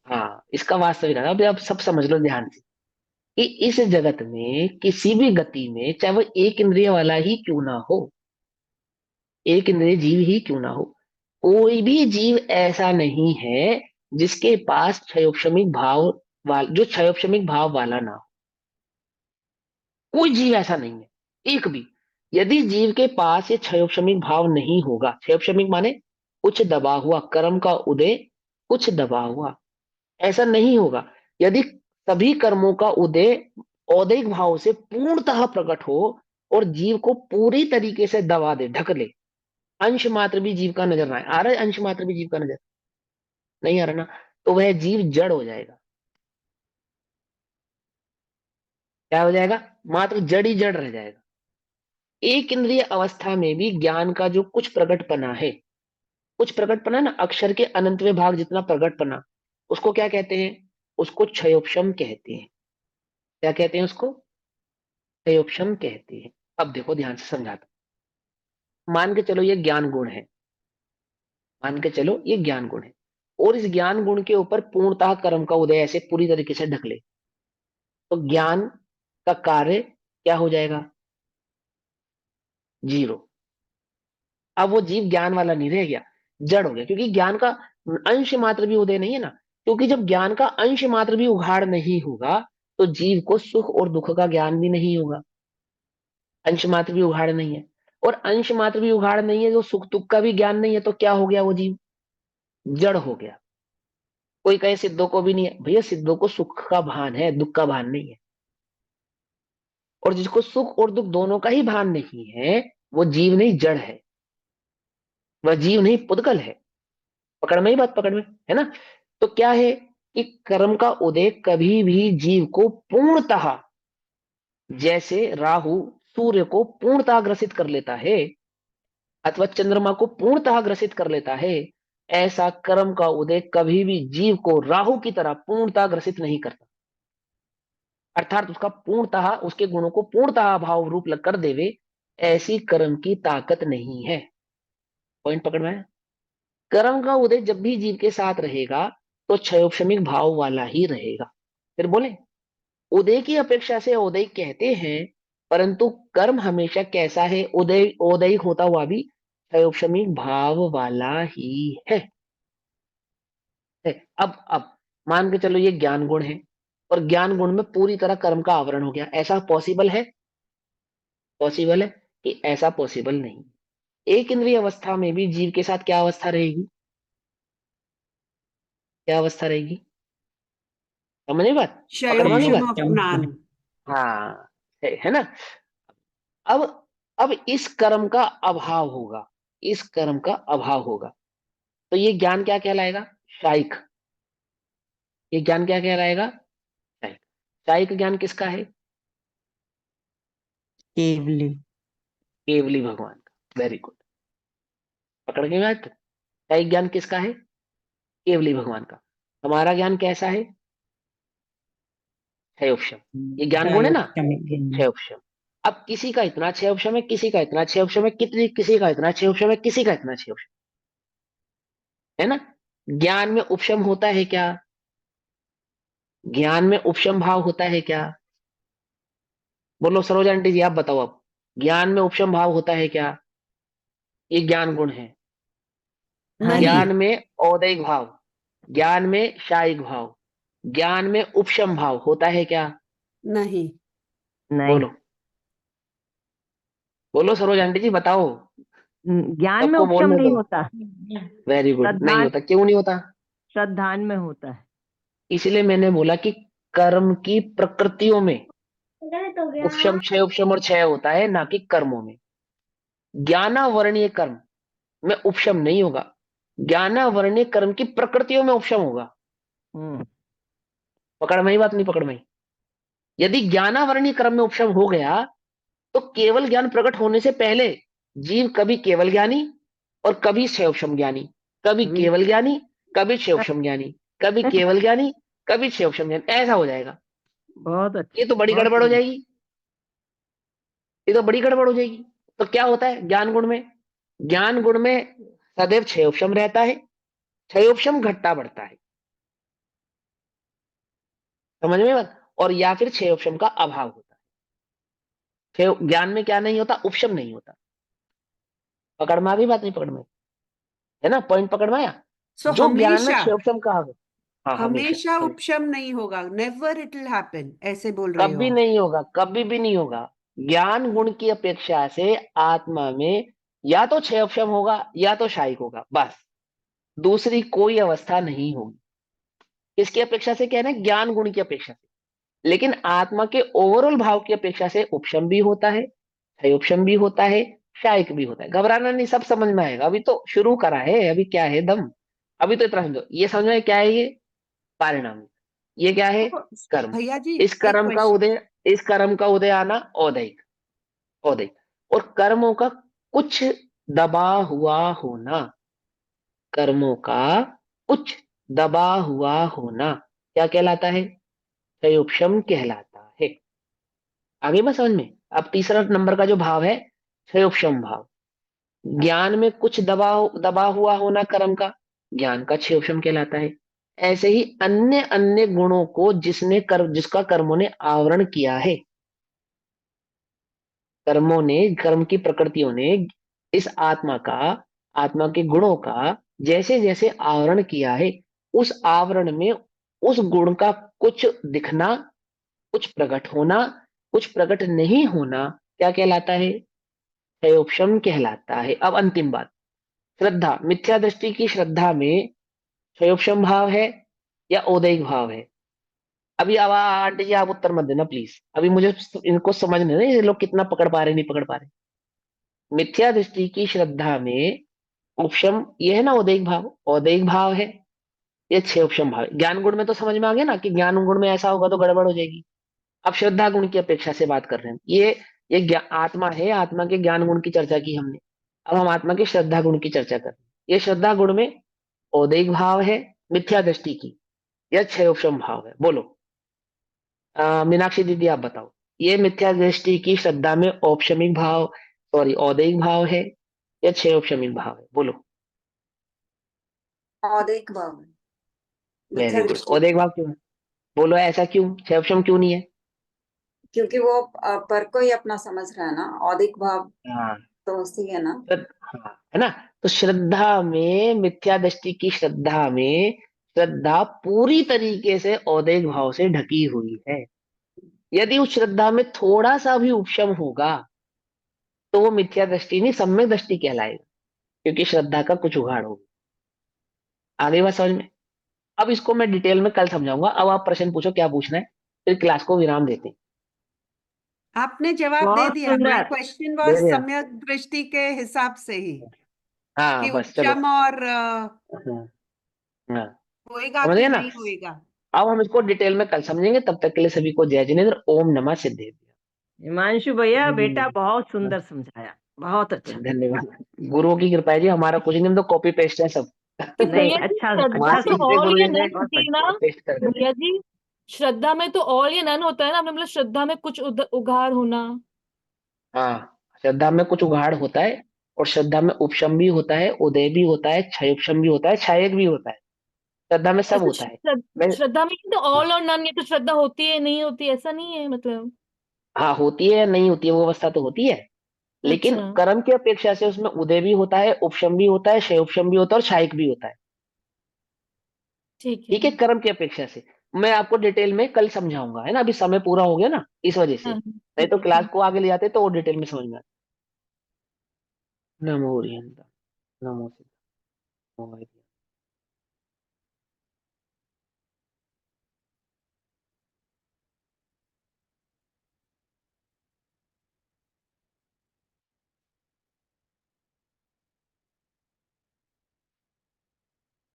हाँ, इसका वास्तविक अर्थ अभी आप सब समझ लो ध्यान से, कि इस जगत में किसी भी गति में, चाहे वो एक इंद्रिय वाला ही क्यों ना हो, एक इंद्रिय जीव ही क्यों ना हो, कोई भी जीव ऐसा नहीं है जिसके पास क्षयोक्षमिक भाव जो क्षयोक्षमिक भाव वाला ना हो। कोई जीव ऐसा नहीं है, एक भी। यदि जीव के पास ये क्षयोपशमिक भाव नहीं होगा, क्षयोपशमिक माने कुछ दबा हुआ, कर्म का उदय कुछ दबा हुआ, ऐसा नहीं होगा। यदि सभी कर्मों का उदय औदैहिक भाव से पूर्णतः प्रकट हो और जीव को पूरी तरीके से दबा दे, ढक ले, अंश मात्र भी जीव का नजर ना आए, आ रहा है अंश मात्र भी जीव का नजर नहीं आ रहा ना, तो वह जीव जड़ हो जाएगा। क्या हो जाएगा? मात्र जड़ ही जड़ रह जाएगा। एक इंद्रिय अवस्था में भी ज्ञान का जो कुछ प्रकटपना है, कुछ प्रकटपना ना, अक्षर के अनंतवें भाग जितना प्रकटपना, उसको क्या कहते हैं? उसको क्षयोपशम कहते हैं। क्या कहते हैं उसको? क्षयोपशम कहते हैं। अब देखो ध्यान से समझाता हूं। मान के चलो ये ज्ञान गुण है, मान के चलो ये ज्ञान गुण है, और इस ज्ञान गुण के ऊपर पूर्णतः कर्म का उदय ऐसे पूरी तरीके से ढक ले, तो ज्ञान का कार्य क्या हो जाएगा? जीरो। अब वो जीव ज्ञान वाला नहीं रह गया, जड़ हो गया, क्योंकि ज्ञान का अंश मात्र भी उदय नहीं है ना। क्योंकि जब ज्ञान का अंश मात्र भी उघाड़ नहीं होगा, तो जीव को सुख और दुख का ज्ञान भी नहीं होगा। अंश मात्र भी उघाड़ नहीं है, और अंश मात्र भी उघाड़ नहीं है, जो सुख दुख का भी ज्ञान नहीं है, तो क्या हो गया? वो जीव जड़ हो गया। कोई कहे सिद्धों को भी नहीं है, भैया सिद्धों को सुख का भान है, दुख का भान नहीं है। और जिसको सुख और दुख दोनों का ही भान नहीं है, वो जीव नहीं, जड़ है। वह जीव नहीं, पुद्गल है। पकड़ में ही बात, पकड़ में है ना। तो क्या है कि कर्म का उदय कभी भी जीव को पूर्णतः, जैसे राहु सूर्य को पूर्णतः ग्रसित कर लेता है अथवा चंद्रमा को पूर्णतः ग्रसित कर लेता है, ऐसा कर्म का उदय कभी भी जीव को राहु की तरह पूर्णतः ग्रसित नहीं करता। अर्थात उसका पूर्णतः, उसके गुणों को पूर्णतः भाव रूप लग कर देवे, ऐसी कर्म की ताकत नहीं है। पॉइंट पकड़ में आया? कर्म का उदय जब भी जीव के साथ रहेगा तो क्षयोपशमिक भाव वाला ही रहेगा। फिर बोले उदय की अपेक्षा से उदय कहते हैं, परंतु कर्म हमेशा कैसा है? उदय औदैहिक होता हुआ भी क्षयोपशमिक भाव वाला ही है। अब मान के चलो ये ज्ञान गुण है, और ज्ञान गुण में पूरी तरह कर्म का आवरण हो गया, ऐसा पॉसिबल है? पॉसिबल है कि ऐसा पॉसिबल नहीं। एक इंद्रिय अवस्था में भी जीव के साथ क्या अवस्था रहेगी? क्या अवस्था रहेगी? समझे बात? पकड़ में क्षयोक्षम बात? अपनान। हाँ, है ना। अब अब इस कर्म का अभाव होगा, इस कर्म का अभाव होगा, तो ये ज्ञान क्या कहलाएगा? शाइक। ये ज्ञान क्या कहलाएगा? शाइक। शाइक ज्ञान किसका है? केवली। केवली भगवान का। वेरी गुड, पकड़ के बात। शाइक ज्ञान किसका है? केवली भगवान का। हमारा ज्ञान कैसा है? क्षयोपशम। ये ज्ञान गुण है ना, क्षयोपशमिक ज्ञान। क्षयोपशम। अब किसी का इतना क्षयोपशम है, किसी का इतना क्षयोपशम है, कितनी किसी का इतना क्षयोपशम है, किसी का इतना क्षयोपशम है ना। ज्ञान में उपशम होता है क्या? ज्ञान में उपशम भाव होता है क्या? बोलो सरोज आंटी जी, आप बताओ। अब ज्ञान में उपशम भाव होता है क्या? ये ज्ञान गुण है। नहीं। ज्ञान में औदैहिक भाव, ज्ञान में शायिक भाव, ज्ञान में उपशम भाव होता है क्या? नहीं। नहीं। बोलो, बोलो सरोज आंटी जी, बताओ। ज्ञान में सबको उपशम बोलने नहीं दो। होता, वेरी गुड। नहीं श्रद्धान होता, क्यों नहीं होता? श्रद्धान में होता है। इसलिए मैंने बोला कि कर्म की प्रकृतियों में उपशम, क्षय उपशम और क्षय होता है, ना कि कर्मों में। ज्ञानावरणीय कर्म में उपशम नहीं होगा, ज्ञानावरणीय कर्म की प्रकृतियों में उपशम होगा। हम्म। पकड़ में ही बात, नहीं पकड़ में ही? यदि ज्ञानावरणीय कर्म में उपशम हो गया, तो केवल ज्ञान प्रकट होने से पहले जीव कभी केवल ज्ञानी और कभी क्षयोपशम ज्ञानी, कभी केवल ज्ञानी कभी क्षयोपशम ज्ञानी, कभी केवल ज्ञानी कभी क्षयोपशम ज्ञानी, ऐसा हो जाएगा। बहुत ये अच्छे, तो बड़ी बहुत गड़बड़ हो बढ़िया। जाएगी, ये तो बड़ी गड़बड़ हो जाएगी। तो क्या होता है ज्ञान गुण में? ज्ञान गुण में सदैव क्षयोपशम रहता है, क्षयोपशम घटता बढ़ता है। समझ में बात? और या फिर क्षयोपशम का अभाव होता है। ज्ञान में क्या नहीं होता? उपशम नहीं होता। पकड़ में आ गई बात, नहीं पकड़ में? है ना, पॉइंट पकड़ में आया? सो जो ज्ञान में हमेशा क्षयोपशम का, हाँ हमेशा हमेशा। उपशम नहीं होगा, नेवर इट विल हैपन, ऐसे बोल रहे हो कभी आप। नहीं होगा, कभी भी नहीं होगा। ज्ञान गुण की अपेक्षा से आत्मा में या तो क्षय उपशम होगा या तो शायिक होगा, बस। दूसरी कोई अवस्था नहीं होगी। किसकी अपेक्षा से कहना है? ज्ञान गुण की अपेक्षा से। लेकिन आत्मा के ओवरऑल भाव की अपेक्षा से उपशम भी होता है, क्षय उपशम भी होता है, शायिक भी होता है। घबराना नहीं, सब समझ में आएगा। अभी तो शुरू करा है, अभी क्या है दम। अभी तो इतना समझो, ये समझ में क्या है? ये परिणाम। ये क्या है? तो कर्म। भैया जी इस एक कर्म का क्वेश्चन, उदय, इस कर्म का उदय आना औदैक, औदैक। और कर्मों का कुछ दबा हुआ होना, कर्मों का कुछ दबा हुआ होना क्या कहलाता है? क्षयोपशम कहलाता है। आगे बात समझ में? अब तीसरा नंबर का जो भाव है, क्षयोपशम भाव। ज्ञान में कुछ दबा हुआ होना कर्म का, ज्ञान का क्षयोपशम कहलाता है। ऐसे ही अन्य अन्य गुणों को जिसका कर्मों ने आवरण किया है, कर्मों ने, कर्म की प्रकृतियों ने इस आत्मा का, आत्मा के गुणों का जैसे जैसे आवरण किया है, उस आवरण में उस गुण का कुछ दिखना, कुछ प्रकट होना, कुछ प्रकट नहीं होना क्या कहलाता है? क्षयोपशम कहलाता है। अब अंतिम बात, श्रद्धा। मिथ्या दृष्टि की श्रद्धा में क्षयोपशम भाव है या औदैहिक भाव है? अभी अब आंटी जी आप उत्तर मत देना प्लीज, अभी मुझे इनको समझने नहीं, ये लोग कितना पकड़ पा रहे नहीं पकड़ पा रहे। मिथ्या दृष्टि की श्रद्धा में उपशम ये है ना औदैहिक भाव, औदैहिक भाव है, ये छह उपशम भाव है। ज्ञान गुण में तो समझ में आ गया ना कि ज्ञान गुण में ऐसा होगा तो गड़बड़ हो जाएगी। अब श्रद्धा गुण की अपेक्षा से बात कर रहे हैं। ये आत्मा है, आत्मा के ज्ञान गुण की चर्चा की हमने। अब हम आत्मा के श्रद्धा गुण की चर्चा कर रहे हैं। ये श्रद्धा गुण में औदैहिक भाव है मिथ्या दृष्टि की, या छह उपशम भाव है? बोलो। मीनाक्षी दीदी आप बताओ, ये मिथ्या दृष्टि की श्रद्धा में औपशमिक भाव, सॉरी औदैहिक भाव है या छह उपशमिक भाव है? बोलो। औदैहिक भाव है, मिथ्या वेरी गुड। दृष्टि, औदैहिक भाव क्यों है? बोलो, ऐसा क्यों? छह उपशम क्यों नहीं है? क्योंकि वो पर को ही अपना समझ रहा है ना, औदिक भाव हाँ, तो उसी है ना। हाँ है ना। तो श्रद्धा में, मिथ्या दृष्टि की श्रद्धा में, श्रद्धा पूरी तरीके से औदैहिक भाव से ढकी हुई है। यदि उस श्रद्धा में थोड़ा सा भी उपशम होगा तो वो मिथ्या दृष्टि नहीं, सम्यक दृष्टि कहलाएगा, क्योंकि श्रद्धा का कुछ उघाड़ होगा। आगे बात समझ में? अब इसको मैं डिटेल में कल समझाऊंगा। अब आप प्रश्न पूछो, क्या पूछना है, फिर क्लास को विराम देते हैं। आपने जवाब दे बहुत दिया, माय सुंदर। क्वेश्चन दे वाज दिया? सम्यक दृष्टि के हिसाब से ही, कि हाँ बस चलो। उपशम और हाँ, हाँ, होएगा समझ कि गए ना? नहीं होएगा। अब हम इसको डिटेल में कल समझेंगे। तब तक के लिए सभी को जय जिनेन्द्र, ओम नमः सिद्धेश्वराय। हिमांशु भैया बेटा बहुत सुंदर समझाया, बहुत अच्छा। धन्यवाद। गुरुओं की कृपा है जी, हमारा कुछ नहीं, हम तो कॉपी पेस्ट है सब। कि नहीं, भैया जी अच्छा श्रद्धा अच्छा हमारे तो सीखते ऑल गुरु या जी ने नन बहुत होती है ना? बढ़िया। पेस्ट कर दिया। भैया जी श्रद्धा में तो ऑल या नन होता है ना, हमने मतलब श्रद्धा में कुछ उघाड़ होना। हाँ, श्रद्धा में कुछ उघाड़ होता है, और श्रद्धा में उपशम भी होता है, उदय भी होता है, क्षय उपशम भी होता है, क्षयक भी होता है। श्रद्धा में सब ऐसा होता है। मैं, श्रद्धा में तो ऑल और नन, ये तो श्रद्धा होती है नहीं होती ऐसा नहीं है मतलब। हाँ होती है या नहीं होती है, वो अवस्था तो होती है। लेकिन अच्छा कर्म की अपेक्षा से उसमें उदय भी होता है, उपशम भी होता है, क्षय उपशम भी होता है, और क्षयिक भी होता है। ठीक है। ठीक है, कर्म की अपेक्षा से। मैं आपको डिटेल में कल समझाऊंगा, है ना? अभी समय पूरा हो गया ना, इस वजह से। हाँ नहीं ठीक तो है क्लास ठीक। को आगे ले जाते तो वो डिटेल में समझ में आता। नमो हरिहंत, नमो सिद्ध।